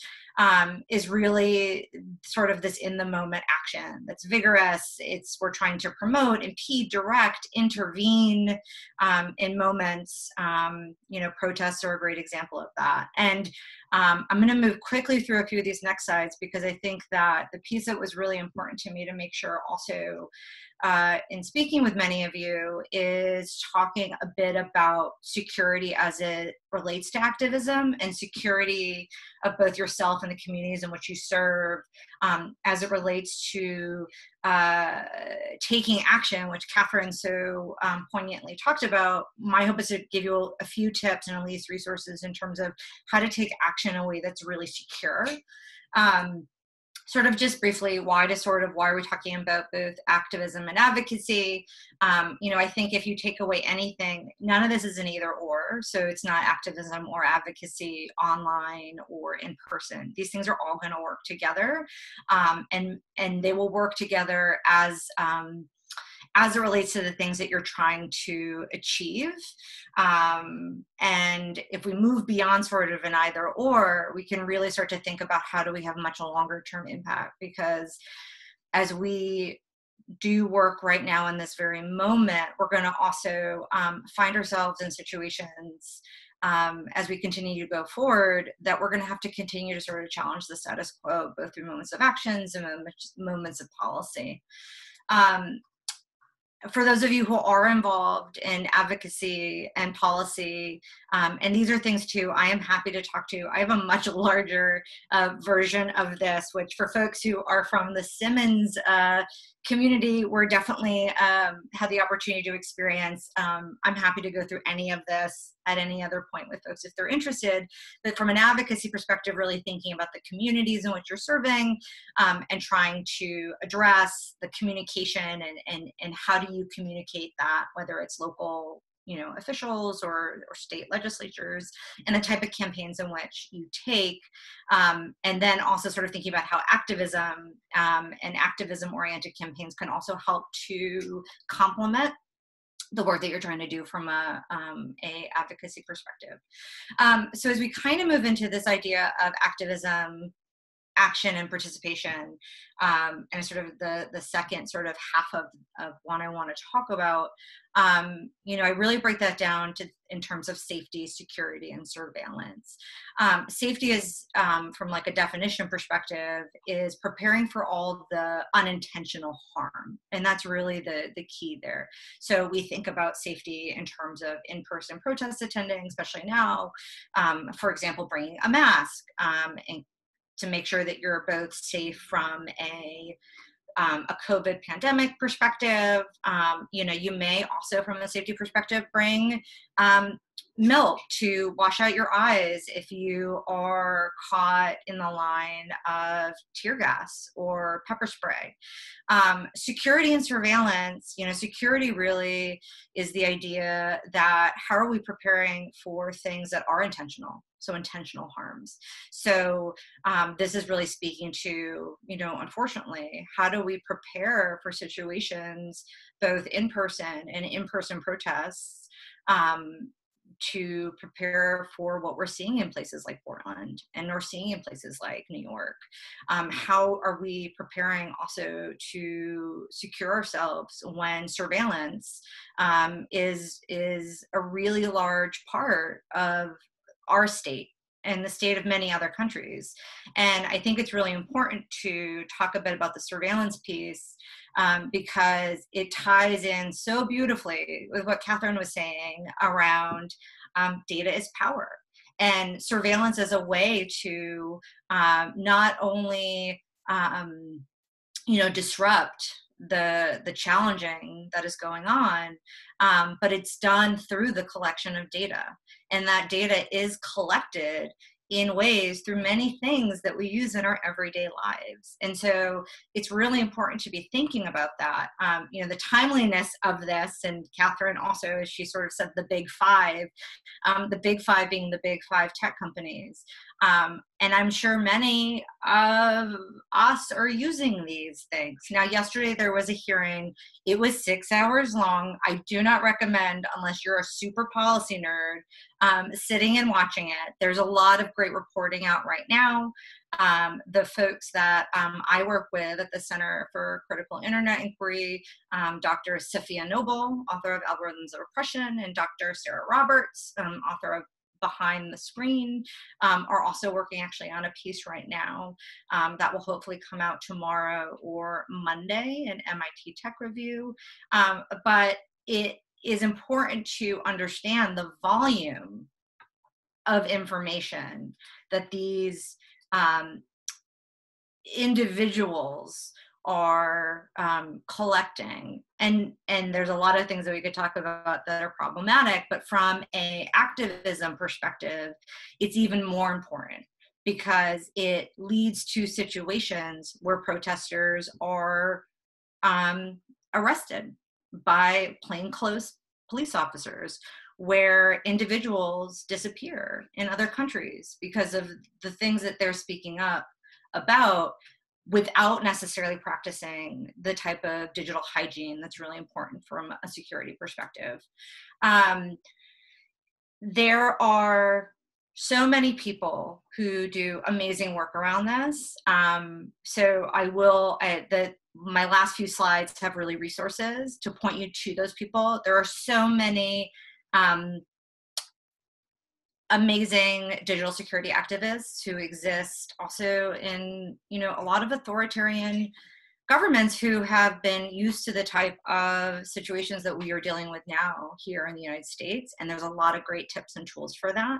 Speaker 5: is really sort of this in the moment action that's vigorous. We're trying to promote, impede, direct, intervene in moments. Protests are a great example of that. And I'm going to move quickly through a few of these next slides, because I think that the piece that was really important to me to make sure also in speaking with many of you is talking a bit about security as it relates to activism, and security of both yourself and the communities in which you serve, as it relates to taking action, which Catherine so poignantly talked about. My hope is to give you a few tips and at least resources in terms of how to take action in a way that's really secure. Sort of just briefly, why are we talking about both activism and advocacy? I think if you take away anything, none of this is an either or. So it's not activism or advocacy online or in person. These things are all going to work together, and they will work together as it relates to the things that you're trying to achieve. And if we move beyond sort of an either or, we can really start to think about how do we have much longer term impact, because as we do work right now in this very moment, we're going to also find ourselves in situations as we continue to go forward that we're going to have to continue to sort of challenge the status quo, both through moments of actions and moments of policy. For those of you who are involved in advocacy and policy, and these are things too, I am happy to talk to. I have a much larger version of this, which for folks who are from the Simmons community, we're definitely had the opportunity to experience. I'm happy to go through any of this at any other point with folks if they're interested. But from an advocacy perspective, really thinking about the communities in which you're serving, and trying to address the communication and how do you communicate that, whether it's local officials or state legislatures, and the type of campaigns in which you take, and then also sort of thinking about how activism and activism-oriented campaigns can also help to complement the work that you're trying to do from a advocacy perspective. So as we kind of move into this idea of activism action and participation, and sort of the second sort of half of what I want to talk about, you know, I really break that down in terms of safety, security, and surveillance. Safety is, from like a definition perspective, is preparing for all the unintentional harm. And that's really the key there. So we think about safety in terms of in-person protest attending, especially now, for example, bringing a mask, and to make sure that you're both safe from a COVID pandemic perspective. You know, you may also, from a safety perspective, bring milk to wash out your eyes if you are caught in the line of tear gas or pepper spray. Security and surveillance, you know, security really is the idea that how are we preparing for things that are intentional? So intentional harms. So this is really speaking to, you know, unfortunately, how do we prepare for situations, both in person and in-person protests, to prepare for what we're seeing in places like Portland and we're seeing in places like New York? How are we preparing also to secure ourselves when surveillance is a really large part of our state and the state of many other countries? And I think it's really important to talk a bit about the surveillance piece, because it ties in so beautifully with what Catherine was saying around data is power. And surveillance is a way to not only you know, disrupt the challenging that is going on, but it's done through the collection of data. And that data is collected in ways through many things that we use in our everyday lives. And so it's really important to be thinking about that. You know, the timeliness of this, and Catherine also, as she sort of said, the big five being the big five tech companies. And I'm sure many of us are using these things. Now, yesterday there was a hearing. It was 6 hours long. I do not recommend, unless you're a super policy nerd, sitting and watching it. There's a lot of great reporting out right now. The folks that I work with at the Center for Critical Internet Inquiry, Dr. Safiya Noble, author of Algorithms of Oppression, and Dr. Sarah Roberts, author of Behind the Screen, are also working actually on a piece right now that will hopefully come out tomorrow or Monday in MIT Tech Review. But it is important to understand the volume of information that these individuals are collecting, and there's a lot of things that we could talk about that are problematic, but from a activism perspective, it's even more important because it leads to situations where protesters are arrested by plainclothes police officers, where individuals disappear in other countries because of the things that they're speaking up about, without necessarily practicing the type of digital hygiene that's really important from a security perspective. There are so many people who do amazing work around this. So I will, my last few slides have really resources to point you to those people. There are so many amazing digital security activists who exist also in, you know, a lot of authoritarian governments who have been used to the type of situations that we are dealing with now here in the United States. And there's a lot of great tips and tools for that.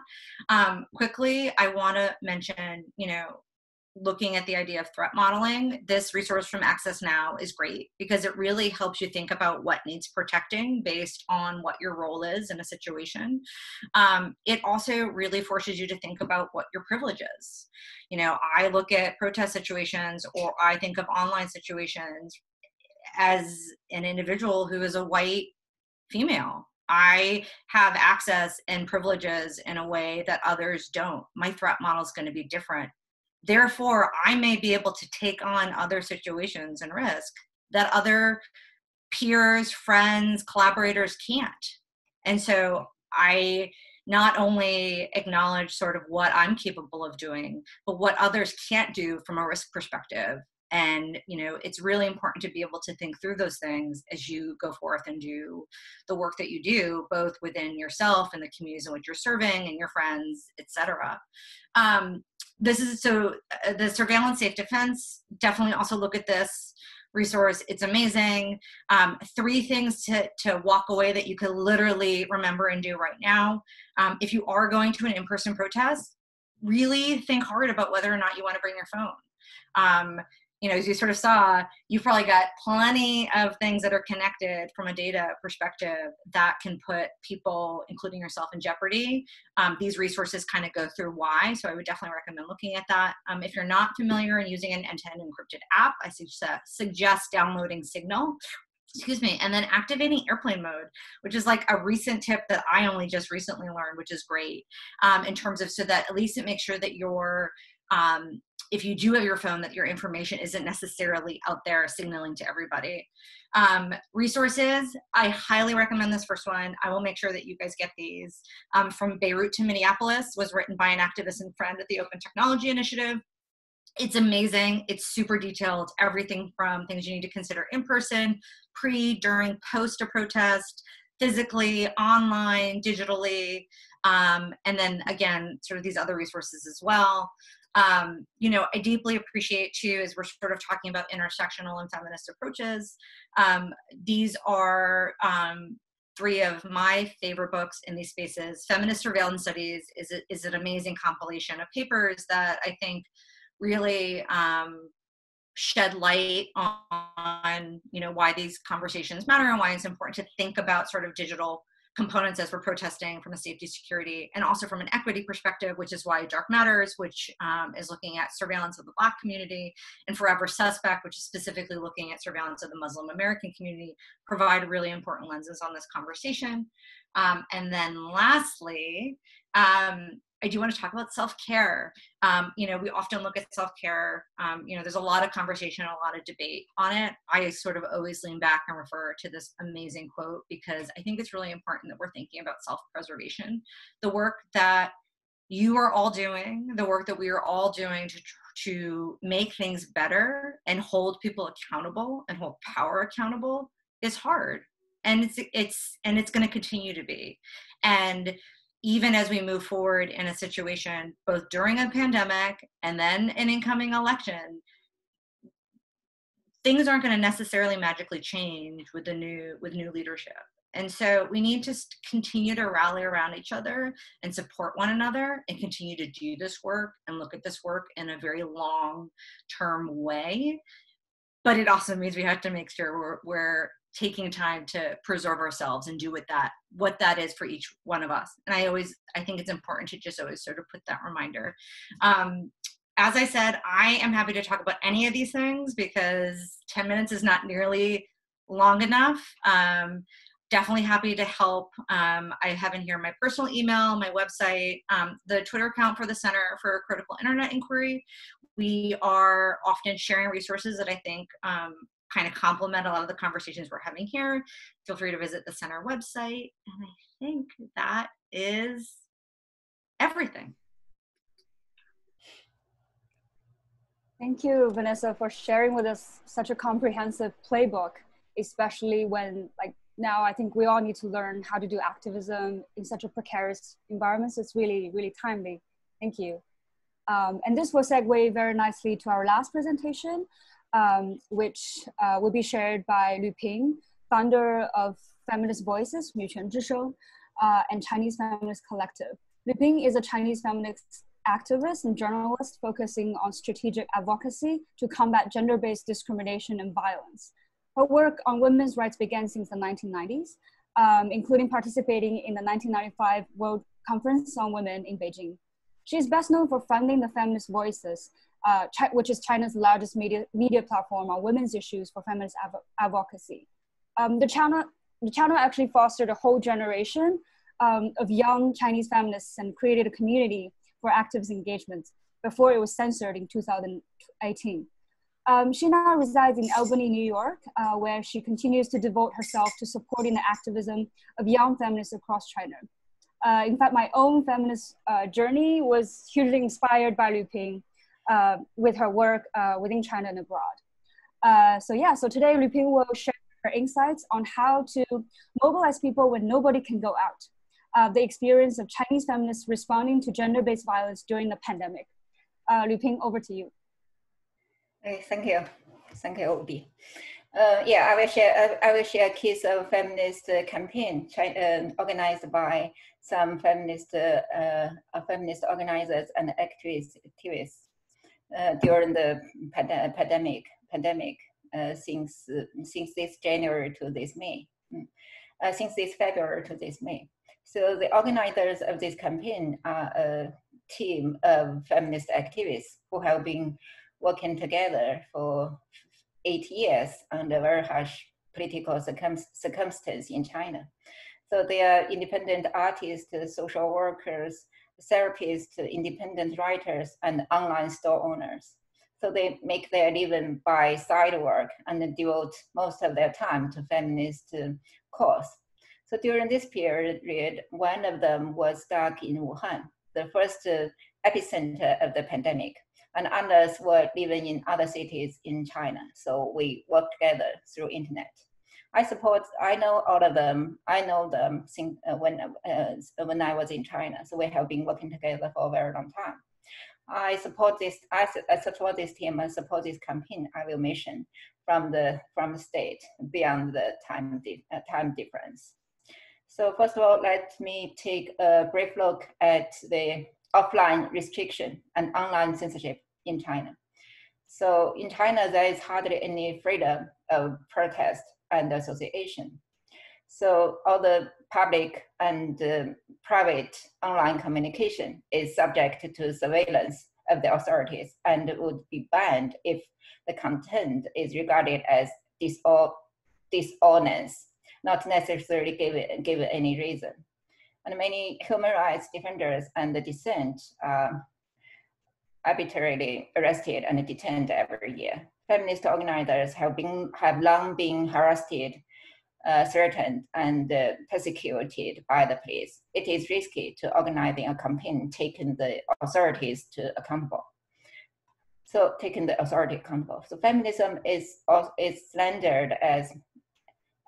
Speaker 5: Quickly, I want to mention, you know, looking at the idea of threat modeling. This resource from Access Now is great because it really helps you think about what needs protecting based on what your role is in a situation. It also really forces you to think about what your privilege is. You know, I look at protest situations, or I think of online situations as an individual who is a white female. I have access and privileges in a way that others don't. My threat model is going to be different. Therefore, I may be able to take on other situations and risk that other peers, friends, collaborators can't. And so I not only acknowledge sort of what I'm capable of doing, but what others can't do from a risk perspective. And, you know, it's really important to be able to think through those things as you go forth and do the work that you do, both within yourself and the communities in which you're serving and your friends, et cetera. This is the Surveillance Safe Defense, definitely also look at this resource. It's amazing. 3 things to walk away that you could literally remember and do right now. If you are going to an in-person protest, really think hard about whether or not you want to bring your phone. You know, as you sort of saw, you've probably got plenty of things that are connected from a data perspective that can put people, including yourself, in jeopardy. These resources kind of go through why, so I would definitely recommend looking at that. If you're not familiar and using an end-to-end encrypted app, I suggest downloading Signal. Excuse me, and then activating airplane mode, which is like a recent tip that I only just recently learned, which is great in terms of, so that at least it makes sure that your if you do have your phone, that your information isn't necessarily out there signaling to everybody. Resources, I highly recommend this first one. I will make sure that you guys get these. From Beirut to Minneapolis was written by an activist and friend at the Open Technology Initiative. It's amazing. It's super detailed. Everything from things you need to consider in person, pre, during, post a protest, physically, online, digitally, and then again, sort of these other resources as well. You know, I deeply appreciate too, as we're sort of talking about intersectional and feminist approaches. These are 3 of my favorite books in these spaces. Feminist Surveillance Studies is an amazing compilation of papers that I think really shed light on, you know, why these conversations matter and why it's important to think about sort of digital components as we're protesting from a safety, security, and also from an equity perspective, which is why Dark Matters, which is looking at surveillance of the Black community, and Forever Suspect, which is specifically looking at surveillance of the Muslim American community, provide really important lenses on this conversation. And then lastly, I do want to talk about self-care. You know, we often look at self-care, you know, there's a lot of conversation, a lot of debate on it. I sort of always lean back and refer to this amazing quote because I think it's really important that we're thinking about self-preservation. The work that you are all doing, the work that we are all doing to make things better and hold people accountable and hold power accountable is hard. And it's going to continue to be. And even as we move forward in a situation, both during a pandemic and then an incoming election, things aren't going to necessarily magically change with new leadership. And so we need to continue to rally around each other and support one another and continue to do this work and look at this work in a very long-term way. But it also means we have to make sure we're taking time to preserve ourselves and do what that is for each one of us. And I think it's important to just always sort of put that reminder. As I said, I am happy to talk about any of these things because 10 minutes is not nearly long enough. Definitely happy to help. I have in here my personal email, my website, the Twitter account for the Center for Critical Internet Inquiry. We are often sharing resources that I think kind of complement a lot of the conversations we're having here. Feel free to visit the center website. And I think that is everything.
Speaker 2: Thank you, Vanessa, for sharing with us such a comprehensive playbook, especially when, like, now I think we all need to learn how to do activism in such a precarious environment. So it's really, really timely. Thank you. And this will segue very nicely to our last presentation, which will be shared by Lu Ping, founder of Feminist Voices, 女权之声, and Chinese Feminist Collective. Lu Ping is a Chinese feminist activist and journalist focusing on strategic advocacy to combat gender-based discrimination and violence. Her work on women's rights began since the 1990s, including participating in the 1995 World Conference on Women in Beijing. She is best known for funding the Feminist Voices, which is China's largest media platform on women's issues for feminist advocacy. The channel actually fostered a whole generation of young Chinese feminists and created a community for activist engagement before it was censored in 2018. She now resides in Albany, New York, where she continues to devote herself to supporting the activism of young feminists across China. In fact, my own feminist journey was hugely inspired by Lu Ping with her work within China and abroad. So today Lu Ping will share her insights on how to mobilize people when nobody can go out. The experience of Chinese feminists responding to gender-based violence during the pandemic. Lu Ping, over to you.
Speaker 6: Thank you, Obi. I will share a case of feminist campaign organized by some feminist organizers and activists during the pandemic since this January to this May, since this February to this May. So the organizers of this campaign are a team of feminist activists who have been working together for 8 years under very harsh political circumstances in China. So they are independent artists, social workers, therapists, independent writers, and online store owners. So they make their living by side work and devote most of their time to feminist cause. So during this period, one of them was stuck in Wuhan, the first epicenter of the pandemic, and others were living in other cities in China. So we work together through internet. I know all of them. I know them since when I was in China. So we have been working together for a very long time. I support this team and support this campaign I will mention from the state beyond the time difference. So first of all, let me take a brief look at the offline restriction and online censorship in China. So in China, there is hardly any freedom of protest and association. So all the public and private online communication is subject to surveillance of the authorities and would be banned if the content is regarded as dishonest, not necessarily given any reason. And many human rights defenders and the dissent are arbitrarily arrested and detained every year. Feminist organizers have long been harassed, threatened, and persecuted by the police. It is risky to organizing a campaign taking the authorities accountable. So feminism is slandered as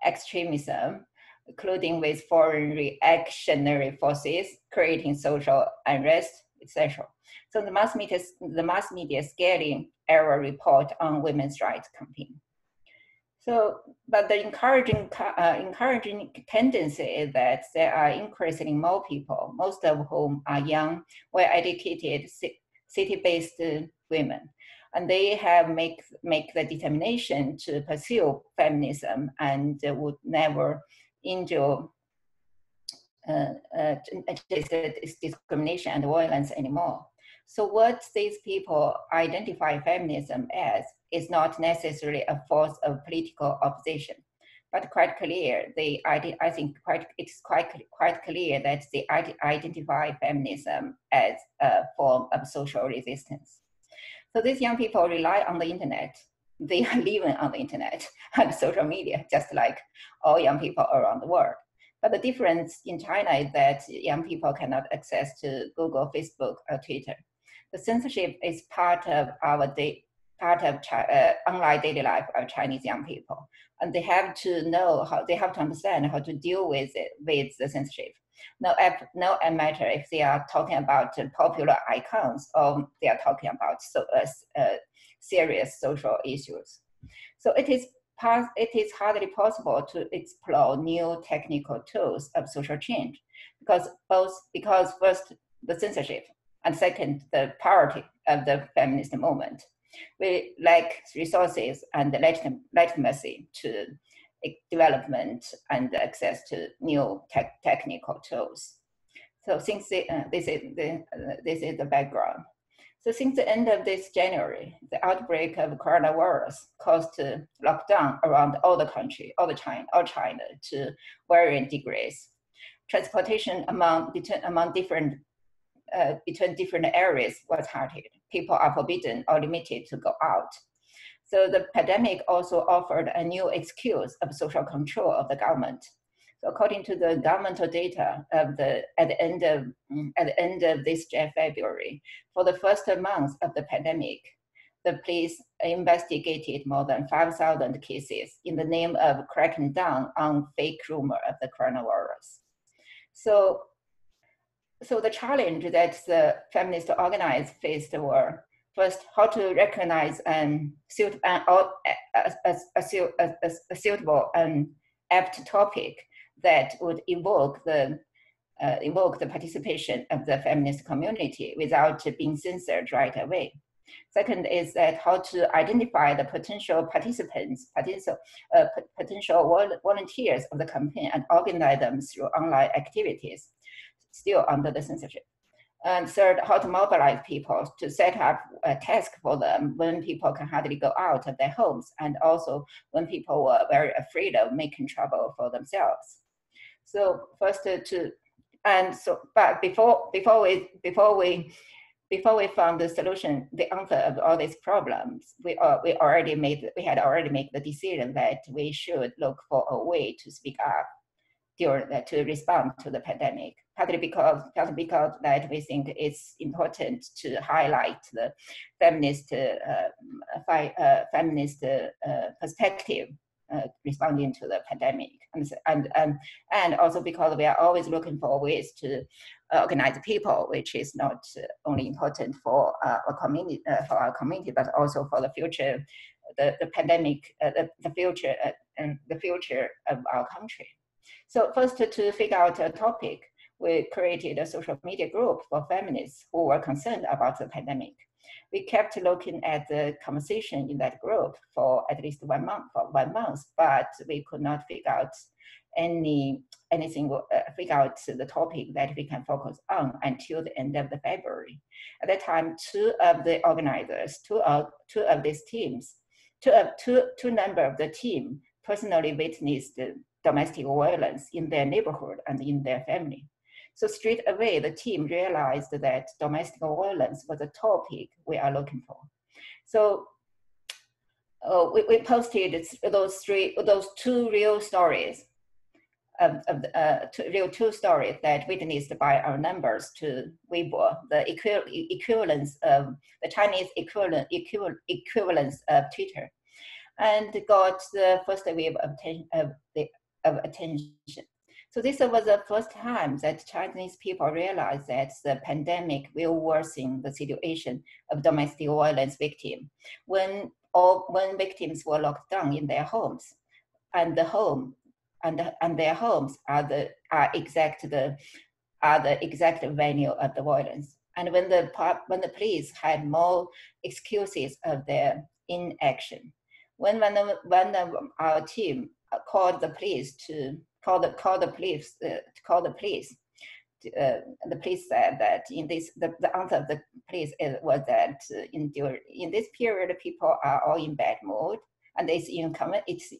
Speaker 6: extremism, colluding with foreign reactionary forces, creating social unrest, etc. So the mass media scaling error report on women's rights campaign. So, but the encouraging tendency is that there are increasingly more people, most of whom are young, well-educated, city-based women, and they have make the determination to pursue feminism and would never endure discrimination and violence anymore. So what these people identify feminism as is not necessarily a force of political opposition, but quite clear. It's quite clear that they identify feminism as a form of social resistance. So these young people rely on the internet. They are living on the internet and social media, just like all young people around the world. But the difference in China is that young people cannot access to Google, Facebook, or Twitter. The censorship is part of online daily life of Chinese young people, and they have to understand how to deal with the censorship. No matter if they are talking about popular icons or they are talking about serious social issues. So it is hardly possible to explore new technical tools of social change because first the censorship and second the poverty of the feminist movement. We lack resources and legitimacy to development and access to new technical tools. So since this is the background. So since the end of this January, the outbreak of coronavirus caused lockdown around all China to varying degrees. Transportation between different areas was halted. People are forbidden or limited to go out. So the pandemic also offered a new excuse of social control of the government. So according to the governmental data of at the end of this February, for the first month of the pandemic, the police investigated more than 5,000 cases in the name of cracking down on fake rumor of the coronavirus. So the challenge that the feminist organizers faced were first, how to recognize a suitable and apt topic that would evoke the participation of the feminist community without being censored right away. Second is that how to identify the potential participants, potential volunteers of the campaign and organize them through online activities, still under the censorship. And third, how to mobilize people to set up a task for them when people can hardly go out of their homes, and also when people were very afraid of making trouble for themselves. So first but before we found the solution, the answer of all these problems, we had already made the decision that we should look for a way to speak up to respond to the pandemic. Partly because that we think it's important to highlight the feminist perspective responding to the pandemic, and also because we are always looking for ways to organize people, which is not only important for our community, but also for the future, the pandemic, the future, and the future of our country. So first, to figure out a topic, we created a social media group for feminists who were concerned about the pandemic. We kept looking at the conversation in that group for at least 1 month, but we could not figure out figure out the topic that we can focus on until the end of the February. At that time, two of the organizers, two of these teams, two members of the team personally witnessed domestic violence in their neighborhood and in their family. So straight away, the team realized that domestic violence was a topic we are looking for. So we posted those two real stories two stories that witnessed by our members to Weibo, the equivalence of the Chinese equivalence of Twitter, and got the first wave of attention. So this was the first time that Chinese people realized that the pandemic will worsen the situation of domestic violence victims when victims were locked down in their homes, and their homes are the exact venue of the violence. And when the police had more excuses of their inaction, when our team called the police the police said that the answer of the police was that in this period people are all in bad mood and it's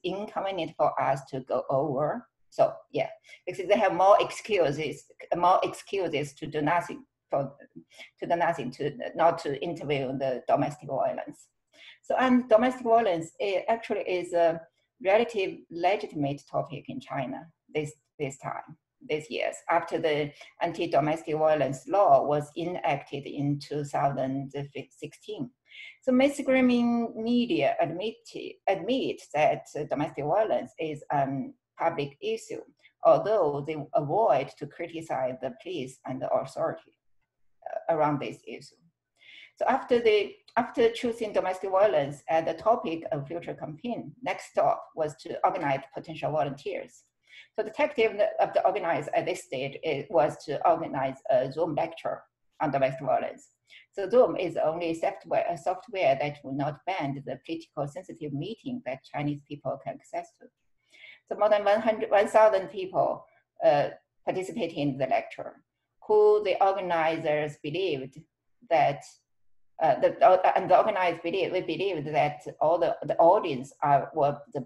Speaker 6: inconvenient for us to go over. So yeah, because they have more excuses to do nothing, not to intervene the domestic violence. So and domestic violence actually is a relative legitimate topic in China these years, after the anti-domestic violence law was enacted in 2016. So mainstream media admit that domestic violence is a public issue, although they avoid to criticize the police and the authority around this issue. So after choosing domestic violence as the topic of future campaign, next step was to organize potential volunteers. So the tactic of the organizer at this stage was to organize a Zoom lecture on domestic violence. So Zoom is the only software that will not ban the political sensitive meeting that Chinese people can access to. So more than 1,000 people participated in the lecture, who the organizers believed that the organizers believed that all the audience were the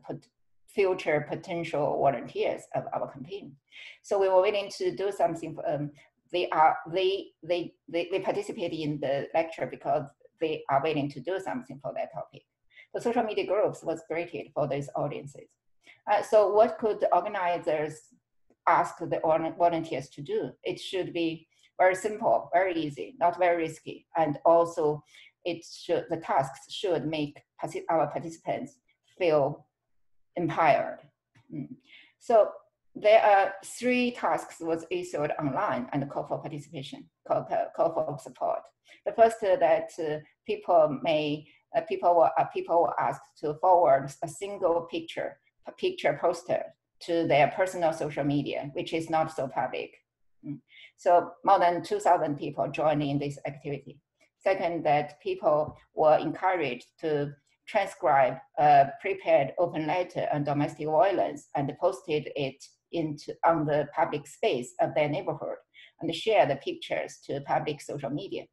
Speaker 6: future potential volunteers of our campaign. So we were willing to do something. They participated in the lecture because they are willing to do something for that topic. The social media groups was created for those audiences. So what could the organizers ask the volunteers to do. It should be very simple, very easy, not very risky, and also the tasks should make our participants feel empowered. So there are 3 tasks was issued online and call for participation, call for support. The first that people were asked to forward a single picture poster to their personal social media, which is not so public. So more than 2,000 people joined in this activity. Second, that people were encouraged to transcribe a prepared open letter on domestic violence and posted it on the public space of their neighborhood and share the pictures to public social media.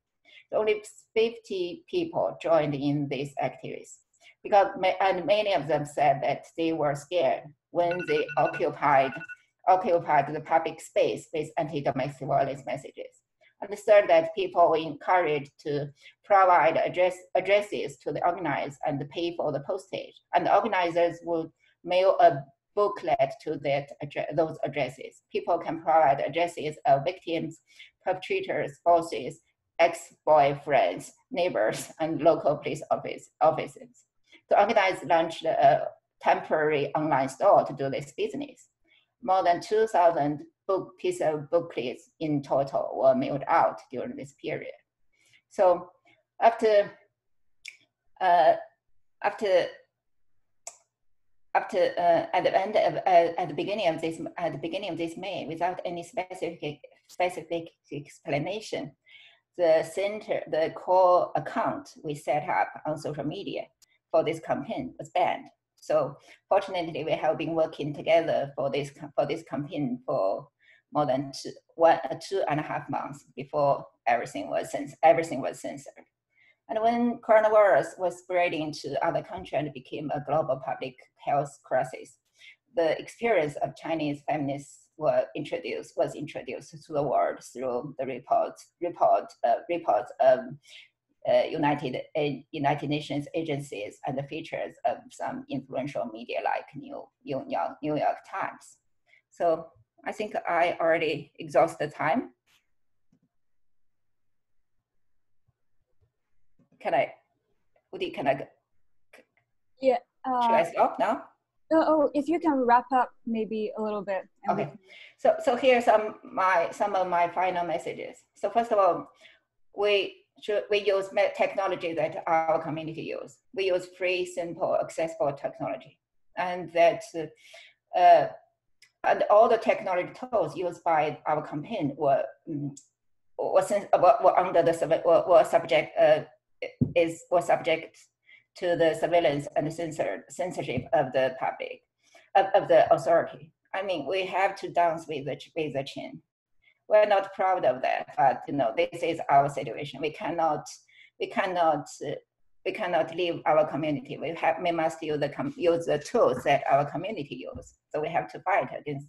Speaker 6: So only 50 people joined in these activities and many of them said that they were scared when they occupied the public space with anti-domestic violence messages. And the third, that people were encouraged to provide addresses to the organizers and pay for the postage. And the organizers would mail a booklet to those addresses. People can provide addresses of victims, perpetrators, bosses, ex-boyfriends, neighbors, and local police offices. The organizers launched a temporary online store to do this business. More than 2,000 pieces of booklets in total were mailed out during this period. So at the beginning of this May, without any specific explanation, the core account we set up on social media for this campaign was banned. So fortunately, we have been working together for this campaign for more than 2.5 months before everything was censored. And when coronavirus was spreading to other countries and became a global public health crisis, the experience of Chinese feminists was introduced to the world through the reports of United Nations agencies and the features of some influential media like New York Times. So I think I already exhausted time. Udi, can I?
Speaker 2: Yeah.
Speaker 6: Should I stop now?
Speaker 2: Oh, if you can wrap up maybe a little bit.
Speaker 6: Okay. So here's some of my final messages. So first of all, we use technology that our community use. We use free, simple, accessible technology, and that and all the technology tools used by our campaign were subject to the surveillance and censorship of the public, of the authority. I mean, we have to dance with the chain. We're not proud of that, but this is our situation. We cannot leave our community. We must use the tools that our community use. So we have to fight against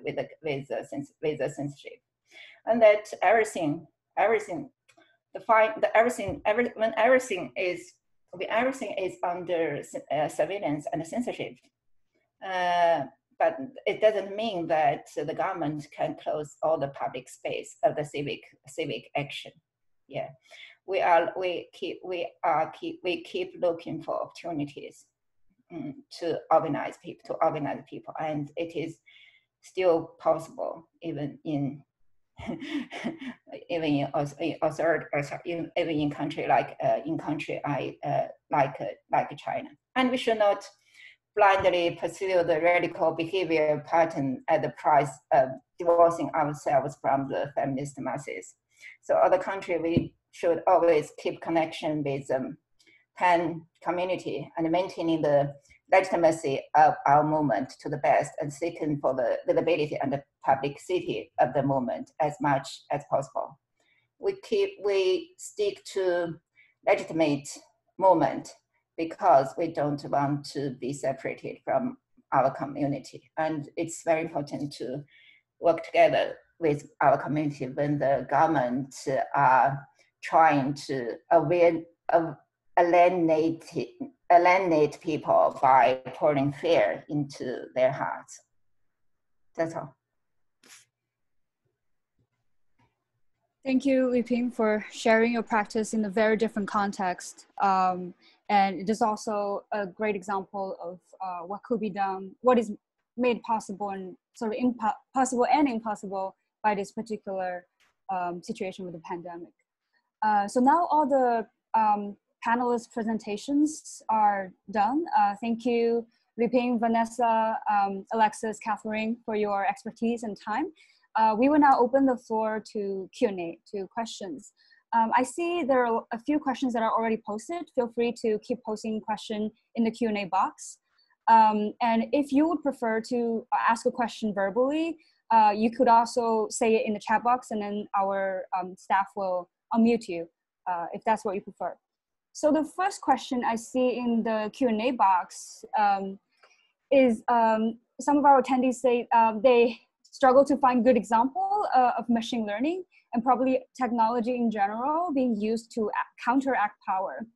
Speaker 6: with the censorship, and that everything is under surveillance and censorship. But it doesn't mean that the government can close all the public space of the civic action. Yeah, we keep looking for opportunities to organize people, and it is still possible even in country like China. And we should not blindly pursue the radical behavior pattern at the price of divorcing ourselves from the feminist masses. So other countries, we should always keep connection with the Pan community and maintaining the legitimacy of our movement to the best and seeking for the visibility and the publicity of the movement as much as possible. We stick to legitimate movement because we don't want to be separated from our community. And it's very important to work together with our community when the government are trying to alienate people by pouring fear into their hearts. That's all.
Speaker 2: Thank you, Li Ping, for sharing your practice in a very different context. And it is also a great example of what could be done, what is made possible and sort of possible and impossible by this particular situation with the pandemic. So now all the panelist presentations are done. Thank you, Li Ping, Vanessa, Alexis, Catherine, for your expertise and time. We will now open the floor to Q&A, to questions. I see there are a few questions that are already posted. Feel free to keep posting question in the Q&A box. And if you would prefer to ask a question verbally, you could also say it in the chat box, and then our staff will unmute you if that's what you prefer. So the first question I see in the Q&A box is some of our attendees say they struggle to find good example of machine learning and probably technology in general being used to counteract power,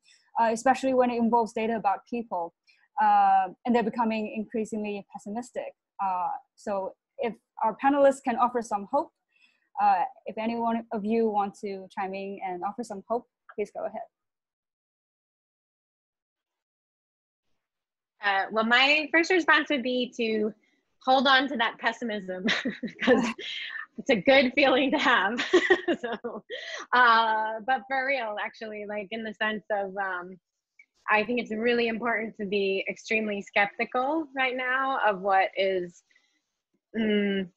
Speaker 2: especially when it involves data about people. And they're becoming increasingly pessimistic. So if our panelists can offer some hope, if any one of you want to chime in and offer some hope, please go ahead.
Speaker 3: Well, my first response would be to hold on to that pessimism because it's a good feeling to have. So, but for real, actually, like in the sense of, I think it's really important to be extremely skeptical right now of what is being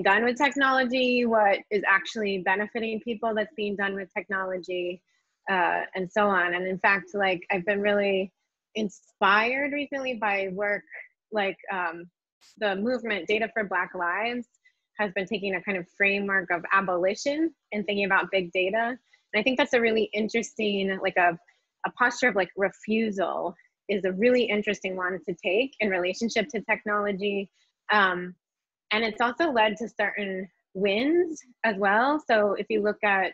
Speaker 3: done with technology, what is actually benefiting people that's being done with technology, and so on. And in fact, like I've been really inspired recently by work like the movement Data for Black Lives has been taking a kind of framework of abolition and thinking about big data. And I think that's a really interesting, like a posture of like refusal is a really interesting one to take in relationship to technology. And it's also led to certain wins as well. So if you look at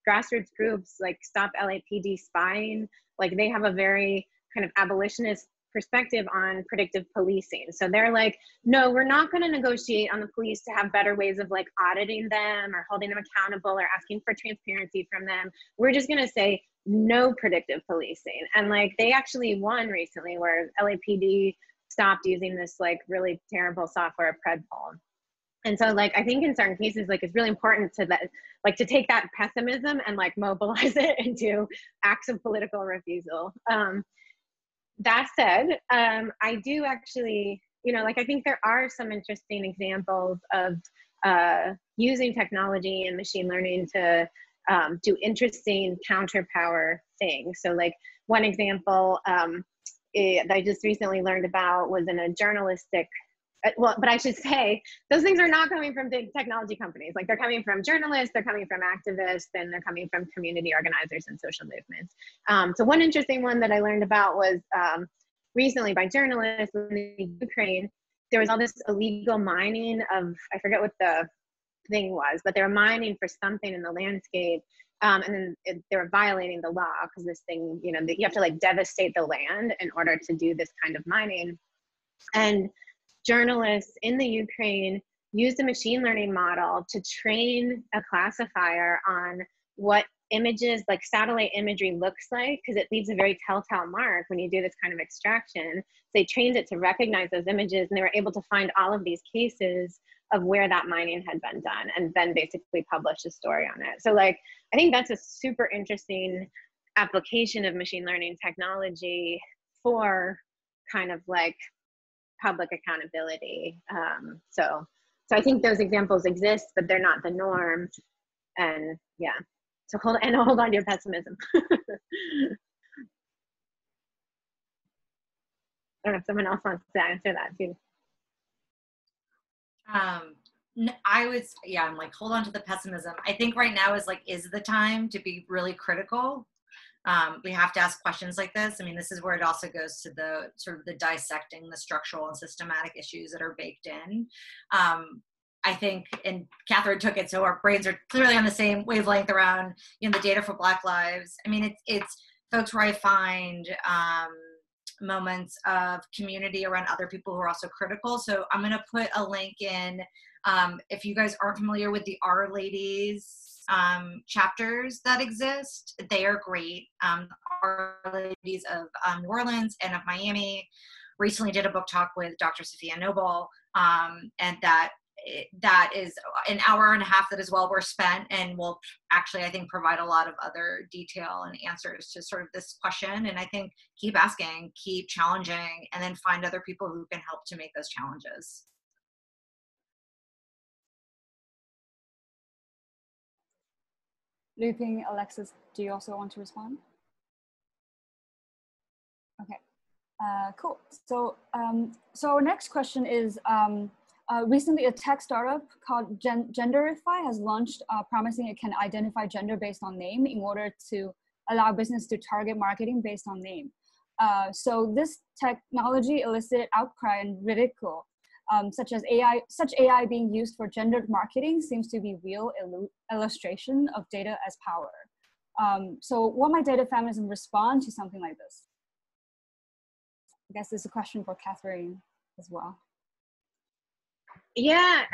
Speaker 3: grassroots groups like Stop LAPD Spying, like they have a very kind of abolitionist perspective on predictive policing. So they're like, no, we're not going to negotiate on the police to have better ways of like auditing them or holding them accountable or asking for transparency from them. We're just going to say no predictive policing. And like they actually won recently where LAPD stopped using this like really terrible software, Predpol. And so like I think in certain cases like it's really important to that, like to take that pessimism and like mobilize it into acts of political refusal. That said, I do actually, you know, like I think there are some interesting examples of using technology and machine learning to do interesting counterpower things. So like one example that I just recently learned about was in a journalistic, well, but I should say, those things are not coming from big technology companies. Like they're coming from journalists, they're coming from activists, and they're coming from community organizers and social movements. So one interesting one that I learned about was recently by journalists in Ukraine, there was all this illegal mining of, I forget what the thing was, but they were mining for something in the landscape. And then they were violating the law because this thing, you know, you have to like devastate the land in order to do this kind of mining. And journalists in the Ukraine used a machine learning model to train a classifier on what images, like satellite imagery looks like, because it leaves a very telltale mark when you do this kind of extraction. So they trained it to recognize those images, and they were able to find all of these cases of where that mining had been done and then basically publish a story on it. So like, I think that's a super interesting application of machine learning technology for kind of like public accountability. So I think those examples exist, but they're not the norm. And yeah, so hold on to your pessimism. I don't know if someone else wants to answer that too.
Speaker 5: I'm like, hold on to the pessimism. I think right now is the time to be really critical. We have to ask questions like this. I mean, this is where it also goes to the sort of the dissecting the structural and systematic issues that are baked in. I think, and Catherine took it, so our brains are clearly on the same wavelength around, you know, the Data for Black Lives. I mean, it's folks where I find moments of community around other people who are also critical. So I'm going to put a link in. If you guys aren't familiar with the Our Ladies chapters that exist, they are great. Our Ladies of New Orleans and of Miami recently did a book talk with Dr. Safiya Noble, and that is an hour and a half that is well worth spent, and will actually, I think, provide a lot of other detail and answers to sort of this question. And I think keep asking, keep challenging, and then find other people who can help to make those challenges.
Speaker 2: Looping, Alexis, do you also want to respond? Okay, cool. So, so our next question is, recently a tech startup called Genderify has launched, promising it can identify gender based on name in order to allow business to target marketing based on name. So this technology elicited outcry and ridicule. Such AI being used for gendered marketing seems to be real illustration of data as power. So what might data feminism respond to something like this? I guess this is a question for Catherine as well.
Speaker 3: Yeah,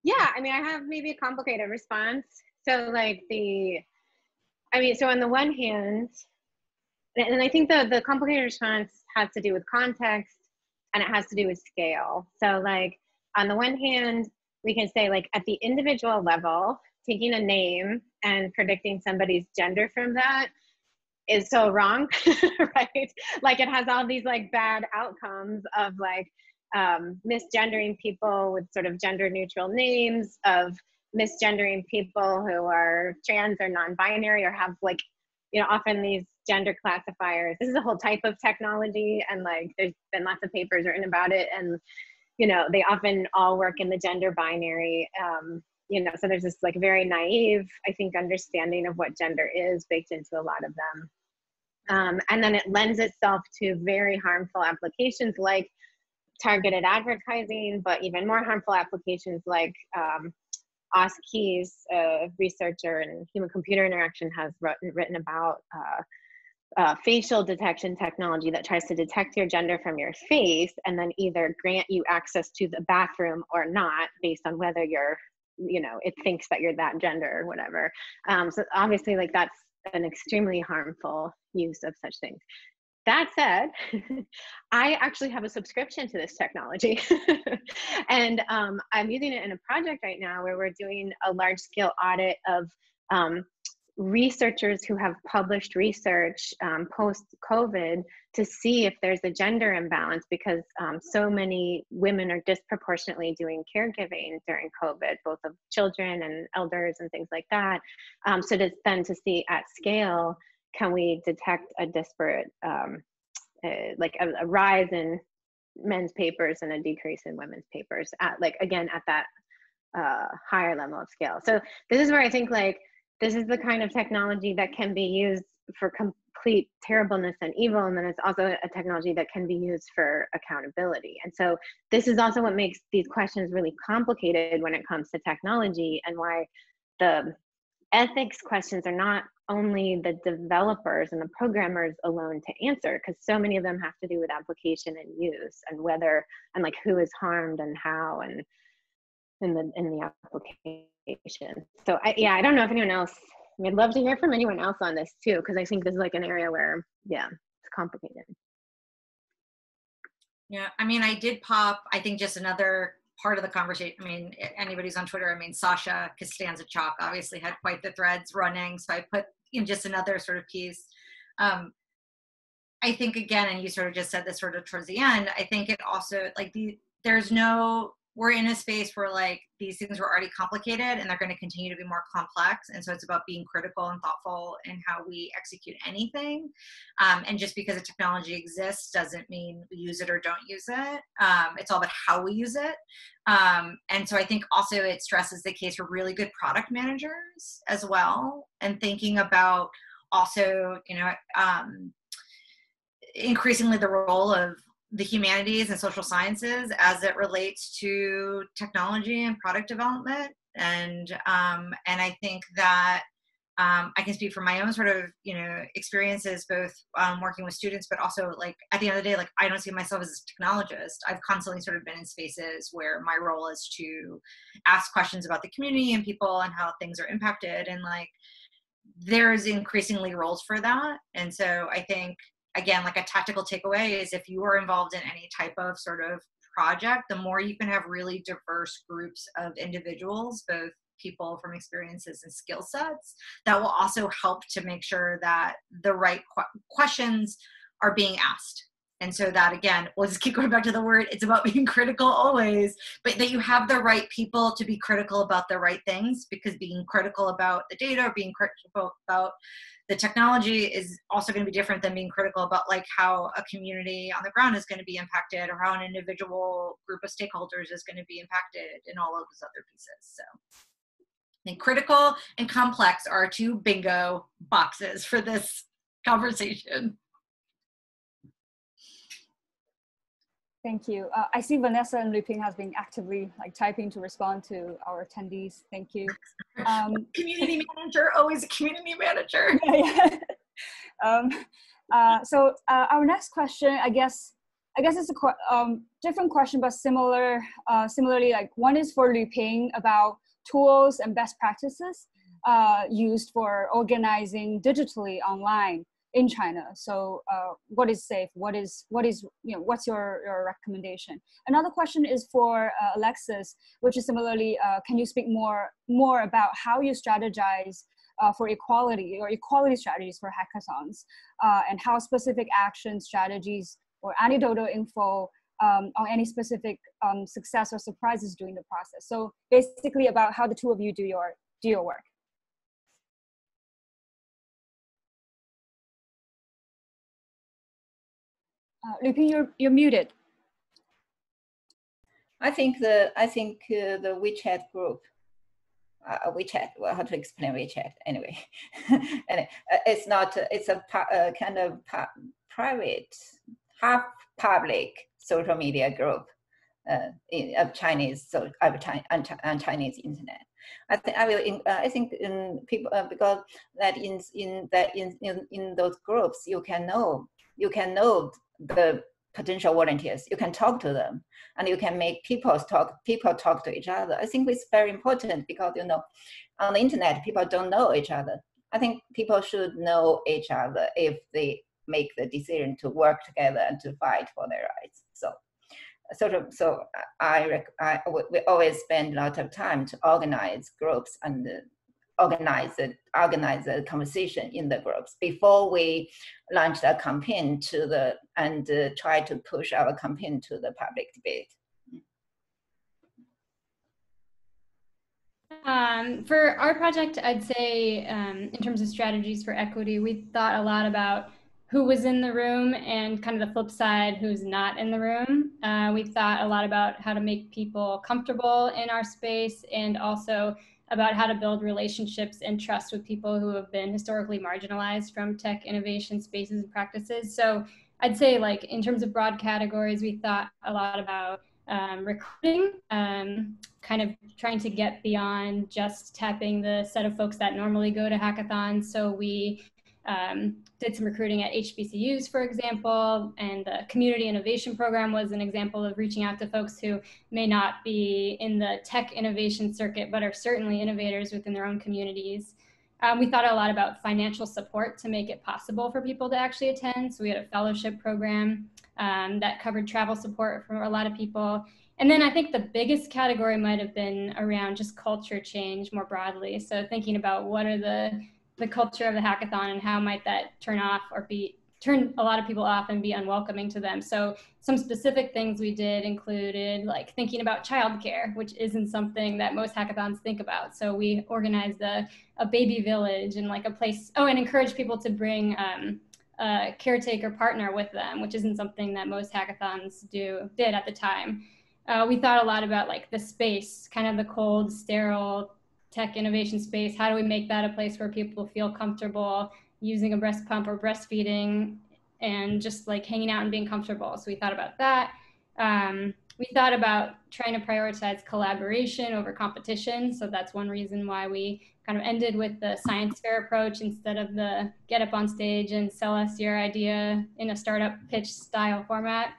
Speaker 3: yeah, I mean, I have maybe a complicated response. So like so on the one hand, and I think the complicated response has to do with context, and it has to do with scale. So like, on the one hand, we can say like at the individual level, taking a name and predicting somebody's gender from that is so wrong, right? Like it has all these like bad outcomes of like misgendering people with sort of gender neutral names, of misgendering people who are trans or non-binary or have like, you know, often these gender classifiers. This is a whole type of technology, and like there's been lots of papers written about it, and you know, they often all work in the gender binary. You know, so there's this like very naive, I think, understanding of what gender is baked into a lot of them. And then it lends itself to very harmful applications like targeted advertising, but even more harmful applications like Os Keys, a researcher in human-computer interaction, has written about facial detection technology that tries to detect your gender from your face and then either grant you access to the bathroom or not based on whether you're, you know, it thinks that you're that gender or whatever. So obviously, like, that's an extremely harmful use of such things. That said, I actually have a subscription to this technology. And I'm using it in a project right now where we're doing a large-scale audit of researchers who have published research post-COVID to see if there's a gender imbalance, because so many women are disproportionately doing caregiving during COVID, both of children and elders and things like that. So to see at scale, can we detect a disparate, like a rise in men's papers and a decrease in women's papers at, like, again, at that higher level of scale. So this is where I think, like, this is the kind of technology that can be used for complete terribleness and evil, and then it's also a technology that can be used for accountability. And so this is also what makes these questions really complicated when it comes to technology, and why the ethics questions are not only the developers and the programmers alone to answer, because so many of them have to do with application and use, and whether, and like who is harmed and how, and in the application. So I don't know if anyone else, I'd love to hear from anyone else on this too, because I think this is like an area where, yeah, it's complicated.
Speaker 5: Yeah, I mean, I did pop, I think, just another part of the conversation. I mean, anybody's on Twitter, I mean, Sasha Costanza-Chalk obviously had quite the threads running, so I put in just another sort of piece. I think, again, and you sort of just said this sort of towards the end, I think it also, like, we're in a space where, like, these things were already complicated and they're going to continue to be more complex. And so it's about being critical and thoughtful in how we execute anything. And just because a technology exists doesn't mean we use it or don't use it. It's all about how we use it. And so I think also it stresses the case for really good product managers as well, and thinking about also, you know, increasingly the role of the humanities and social sciences as it relates to technology and product development. And I think that I can speak from my own sort of, experiences, both working with students, but also like at the end of the day, like I don't see myself as a technologist. I've constantly sort of been in spaces where my role is to ask questions about the community and people and how things are impacted. And like, there's increasingly roles for that. And so I think, again, like a tactical takeaway is if you are involved in any type of sort of project, the more you can have really diverse groups of individuals, both people from experiences and skill sets, that will also help to make sure that the right questions are being asked. And so that, again, we'll just keep going back to the word, it's about being critical always, but that you have the right people to be critical about the right things, because being critical about the data or being critical about the technology is also going to be different than being critical about like how a community on the ground is going to be impacted, or how an individual group of stakeholders is going to be impacted, and all of those other pieces. So I think critical and complex are two bingo boxes for this conversation.
Speaker 2: Thank you. I see Vanessa and Luping has been actively like typing to respond to our attendees. Thank you.
Speaker 5: Community manager, always a community manager.
Speaker 2: So our next question, I guess it's a different question, but similarly, like one is for Luping about tools and best practices used for organizing digitally online in China. So what is safe? What's your recommendation? Another question is for Alexis, which is similarly, can you speak more about how you strategize for equality or equality strategies for hackathons, and how specific action strategies or anecdotal info on any specific success or surprises during the process. So basically about how the two of you do your work. Luping, you're muted.
Speaker 6: I think the WeChat group, WeChat. Well, how to explain WeChat anyway? And it's not. It's a kind of private, half public social media group of Chinese on Chinese internet. I think people because that in those groups you can know the potential volunteers. You can talk to them, and you can make people talk to each other. I think it's very important because on the internet people don't know each other. I think people should know each other if they make the decision to work together and to fight for their rights. So we always spend a lot of time to organize groups and organize the conversation in the groups before we launch the campaign and try to push our campaign to the public debate.
Speaker 4: For our project, I'd say in terms of strategies for equity, we thought a lot about who was in the room and kind of the flip side, who's not in the room. We thought a lot about how to make people comfortable in our space, and also about how to build relationships and trust with people who have been historically marginalized from tech innovation spaces and practices. So I'd say, like, in terms of broad categories, we thought a lot about recruiting, kind of trying to get beyond just tapping the set of folks that normally go to hackathons. So we did some recruiting at HBCUs, for example, and the Community Innovation Program was an example of reaching out to folks who may not be in the tech innovation circuit, but are certainly innovators within their own communities. We thought a lot about financial support to make it possible for people to actually attend. So we had a fellowship program that covered travel support for a lot of people. And then I think the biggest category might have been around just culture change more broadly. So thinking about what are the culture of the hackathon and how might that turn a lot of people off and be unwelcoming to them. So some specific things we did included like thinking about childcare, which isn't something that most hackathons think about. So we organized a baby village and like a place, and encouraged people to bring a caretaker partner with them, which isn't something that most hackathons did at the time. We thought a lot about like the space, kind of the cold, sterile tech innovation space. How do we make that a place where people feel comfortable using a breast pump or breastfeeding and just like hanging out and being comfortable? So we thought about that. we thought about trying to prioritize collaboration over competition. So that's one reason why we kind of ended with the science fair approach instead of the get up on stage and sell us your idea in a startup pitch style format.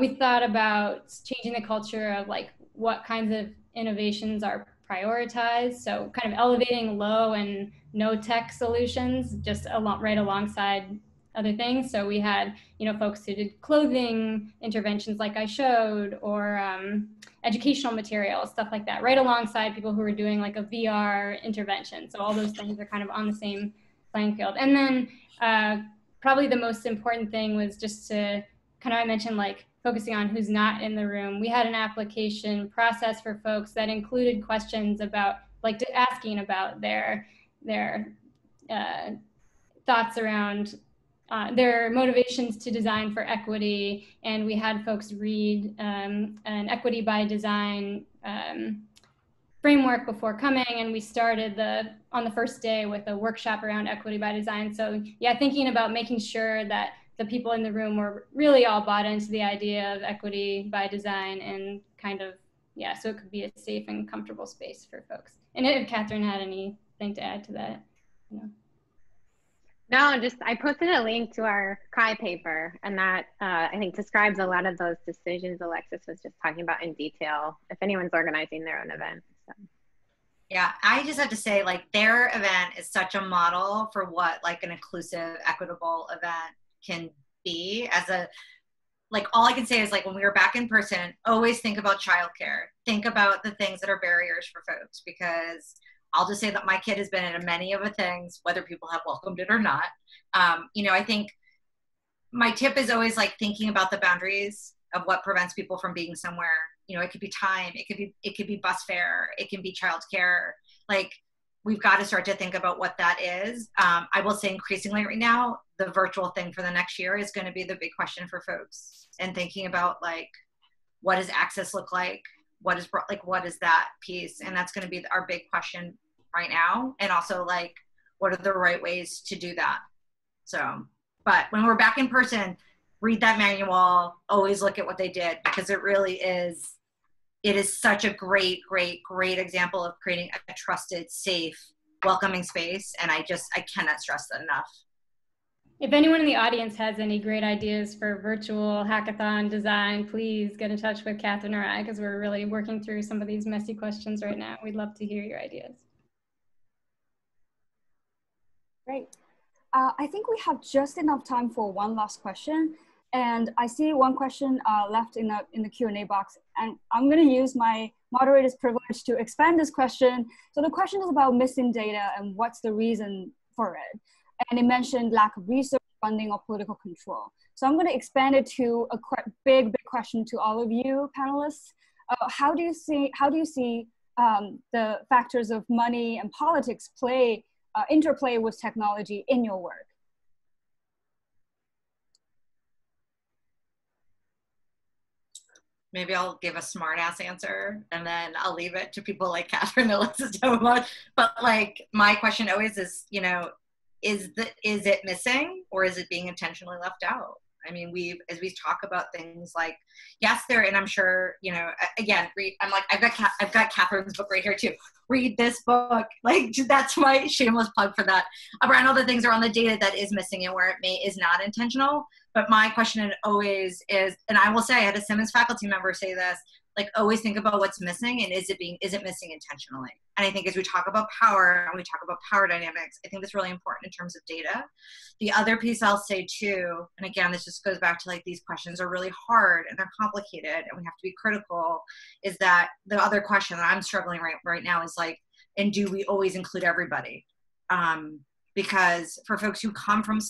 Speaker 4: We thought about changing the culture of like what kinds of innovations are prioritized. So kind of elevating low and no tech solutions just right alongside other things. So we had, folks who did clothing interventions like I showed, or educational materials, stuff like that, right alongside people who were doing like a VR intervention. So all those things are kind of on the same playing field. And then probably the most important thing was just to kind of, I mentioned like focusing on who's not in the room. We had an application process for folks that included questions about like asking about their thoughts around their motivations to design for equity. And we had folks read an equity by design framework before coming, and we started on the first day with a workshop around equity by design. So yeah, thinking about making sure that the people in the room were really all bought into the idea of equity by design, and kind of, yeah, so it could be a safe and comfortable space for folks. And if Catherine had anything to add to that,
Speaker 3: No, just I posted a link to our CHI paper, and that I think describes a lot of those decisions Alexis was just talking about in detail, if anyone's organizing their own event. So.
Speaker 5: Yeah, I just have to say, like, their event is such a model for what like an inclusive, equitable event can be. Like, all I can say is, like, when we were back in person, always think about childcare. Think about the things that are barriers for folks, because I'll just say that my kid has been in many of the things, whether people have welcomed it or not. I think my tip is always like thinking about the boundaries of what prevents people from being somewhere. It could be time, it could be bus fare, it can be childcare. Like, we've got to start to think about what that is. I will say increasingly right now, the virtual thing for the next year is going to be the big question for folks, and thinking about like, what does access look like? What is that piece? And that's going to be our big question right now. And also, like, what are the right ways to do that? So, but when we're back in person, read that manual, always look at what they did, because it is such a great example of creating a trusted, safe, welcoming space. And I cannot stress that enough.
Speaker 4: If anyone in the audience has any great ideas for virtual hackathon design, please get in touch with Catherine or I, because we're really working through some of these messy questions right now. We'd love to hear your ideas.
Speaker 2: Great. I think we have just enough time for one last question. And I see one question left in the Q&A box. And I'm going to use my moderator's privilege to expand this question. So the question is about missing data and what's the reason for it. And it mentioned lack of research, funding, or political control. So I'm going to expand it to a quite big question to all of you panelists. How do you see the factors of money and politics interplay with technology in your work?
Speaker 5: Maybe I'll give a smart ass answer, and then I'll leave it to people like Catherine that listen so much. But like, my question always is, is it missing, or is it being intentionally left out? I mean, as we talk about things like, yes, and I'm sure, again, I've got Catherine's book right here too. Read this book. Like, that's my shameless plug for that. Around all the things around the data that is missing and where it is not intentional. But my question always is, and I will say, I had a Simmons faculty member say this, like, always think about what's missing, and is it missing intentionally? And I think as we talk about power and we talk about power dynamics, I think that's really important in terms of data. The other piece I'll say too, and again, this just goes back to like, these questions are really hard and they're complicated and we have to be critical, is that the other question that I'm struggling right now is like, and do we always include everybody? Because for folks who come from,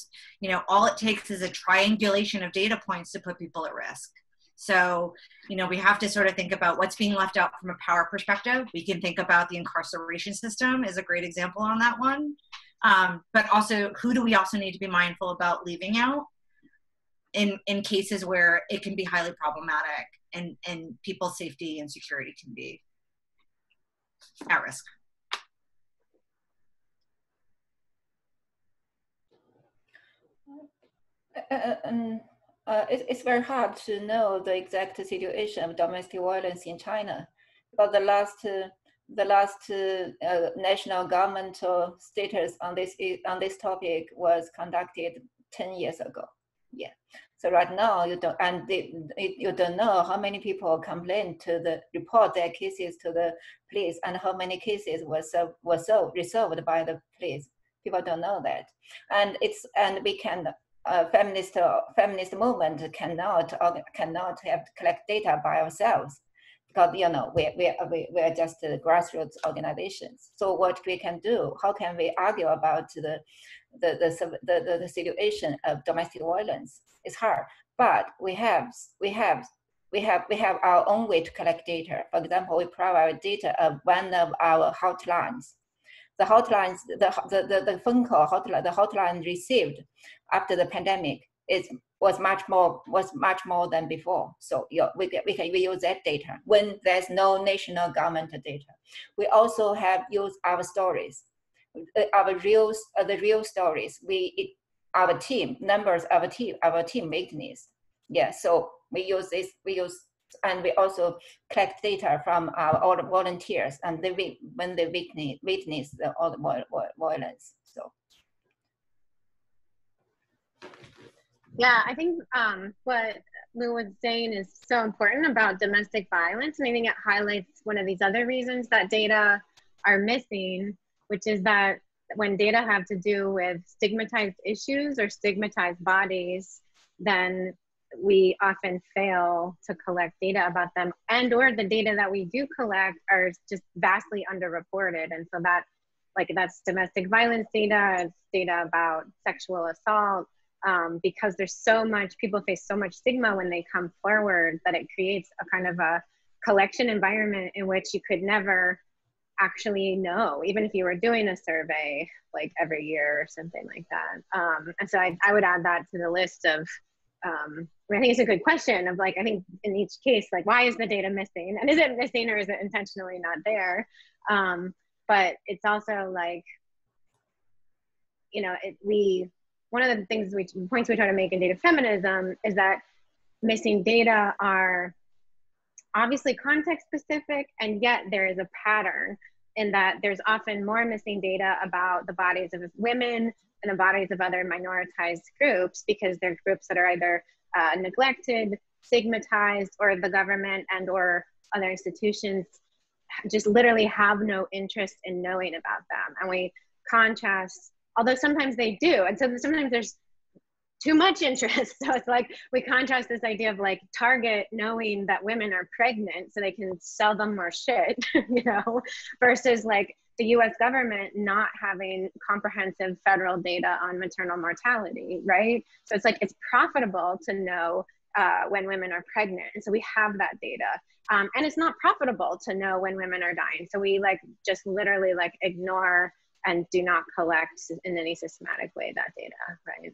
Speaker 5: all it takes is a triangulation of data points to put people at risk. So, we have to sort of think about what's being left out from a power perspective. We can think about the incarceration system as a great example on that one. But also, who do we also need to be mindful about leaving out in cases where it can be highly problematic and people's safety and security can be at risk.
Speaker 6: it's very hard to know the exact situation of domestic violence in China, because the last national governmental status on this topic was conducted 10 years ago. Yeah. So right now you don't, and you don't know how many people complain to report their cases to the police, and how many cases were resolved by the police. People don't know that, and we can. Feminist movement cannot have collect data by ourselves, because we are just grassroots organizations. So what we can do? How can we argue about the situation of domestic violence? It's hard, but we have our own way to collect data. For example, we provide data of one of our hotlines. The hotlines, the phone call hotline, the hotline received after the pandemic was much more than before. So we use that data when there's no national government data. We also have used our stories, the real stories. Our team witness. Yeah, so we use this. And we also collect data from all the volunteers, and when they witness all the violence. So
Speaker 3: yeah, I think what Lou was saying is so important about domestic violence, and I think it highlights one of these other reasons that data are missing, which is that when data have to do with stigmatized issues or stigmatized bodies, then we often fail to collect data about them, and or the data that we do collect are just vastly underreported. And so that's domestic violence data, it's data about sexual assault, because there's so much, people face so much stigma when they come forward, that it creates a kind of a collection environment in which you could never actually know, even if you were doing a survey like every year or something like that. And so I would add that to the list of, I think it's a good question of I think in each case, why is the data missing? And is it missing or is it intentionally not there? But it's also one of the points we try to make in data feminism is that missing data are obviously context specific, and yet there is a pattern in that there's often more missing data about the bodies of women and the bodies of other minoritized groups, because they're groups that are either neglected, stigmatized, or the government and or other institutions just literally have no interest in knowing about them. And we contrast, although sometimes they do, and so sometimes there's too much interest. So it's we contrast this idea of Target knowing that women are pregnant so they can sell them more shit, versus the US government not having comprehensive federal data on maternal mortality, right? So it's it's profitable to know when women are pregnant. And so we have that data. And it's not profitable to know when women are dying. So we just literally ignore and do not collect in any systematic way that data, right?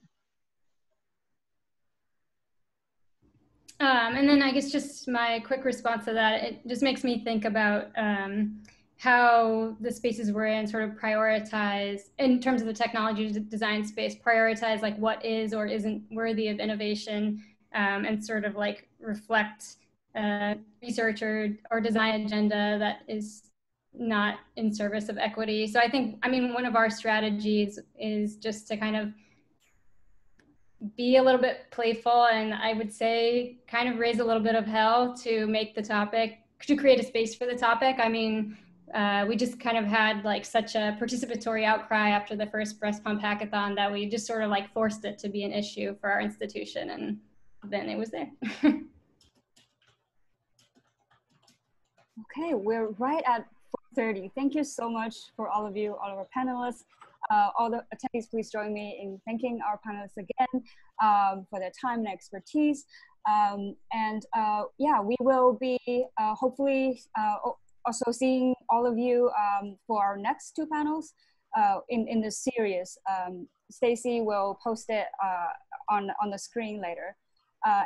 Speaker 4: And then I guess just my quick response to that, it just makes me think about how the spaces we're in sort of prioritize, in terms of the technology design space, prioritize what is or isn't worthy of innovation, and sort of reflect research or design agenda that is not in service of equity. So I mean, one of our strategies is just to kind of be a little bit playful, and I would say kind of raise a little bit of hell to make the topic, to create a space for the topic. I mean, we just kind of had such a participatory outcry after the first breast pump hackathon that we just sort of forced it to be an issue for our institution, and then it was there.
Speaker 2: Okay, we're right at 4:30. Thank you so much for all of you, all of our panelists. All the attendees, please join me in thanking our panelists again for their time and expertise. Yeah, we will be hopefully also seeing all of you for our next two panels in this series. Stacy will post it on the screen later.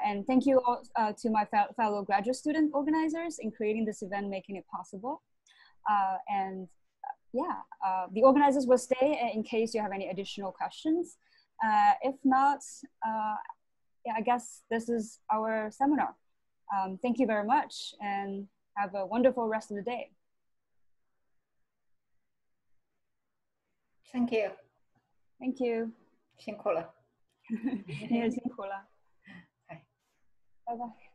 Speaker 2: And thank you all to my fellow graduate student organizers in creating this event, making it possible. The organizers will stay in case you have any additional questions. If not, yeah, I guess this is our seminar. Thank you very much and have a wonderful rest of the day.
Speaker 6: Thank you.
Speaker 2: Thank you.
Speaker 6: 辛苦了。
Speaker 2: 你也辛苦了。
Speaker 6: 拜。
Speaker 2: 拜拜。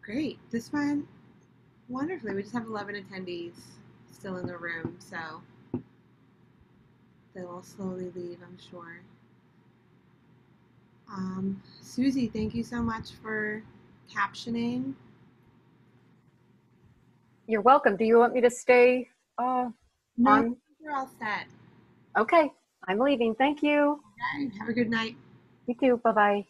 Speaker 7: Great. This went wonderfully. We just have 11 attendees still in the room, so they'll all slowly leave, I'm sure. Susie, thank you so much for captioning.
Speaker 8: You're welcome. Do you want me to stay
Speaker 7: No,
Speaker 8: on?
Speaker 7: we're all set.
Speaker 8: Okay, I'm leaving. Thank you.
Speaker 7: Okay, have a good night.
Speaker 8: You too. Bye-bye.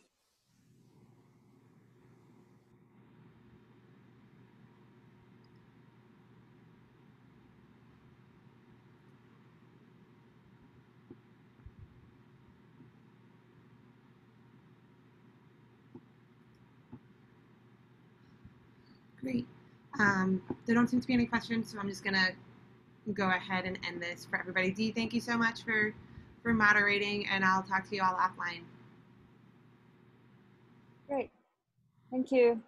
Speaker 7: Great. There don't seem to be any questions, so I'm just gonna go ahead and end this for everybody. Dee, thank you so much for moderating, and I'll talk to you all offline.
Speaker 2: Great. Thank you.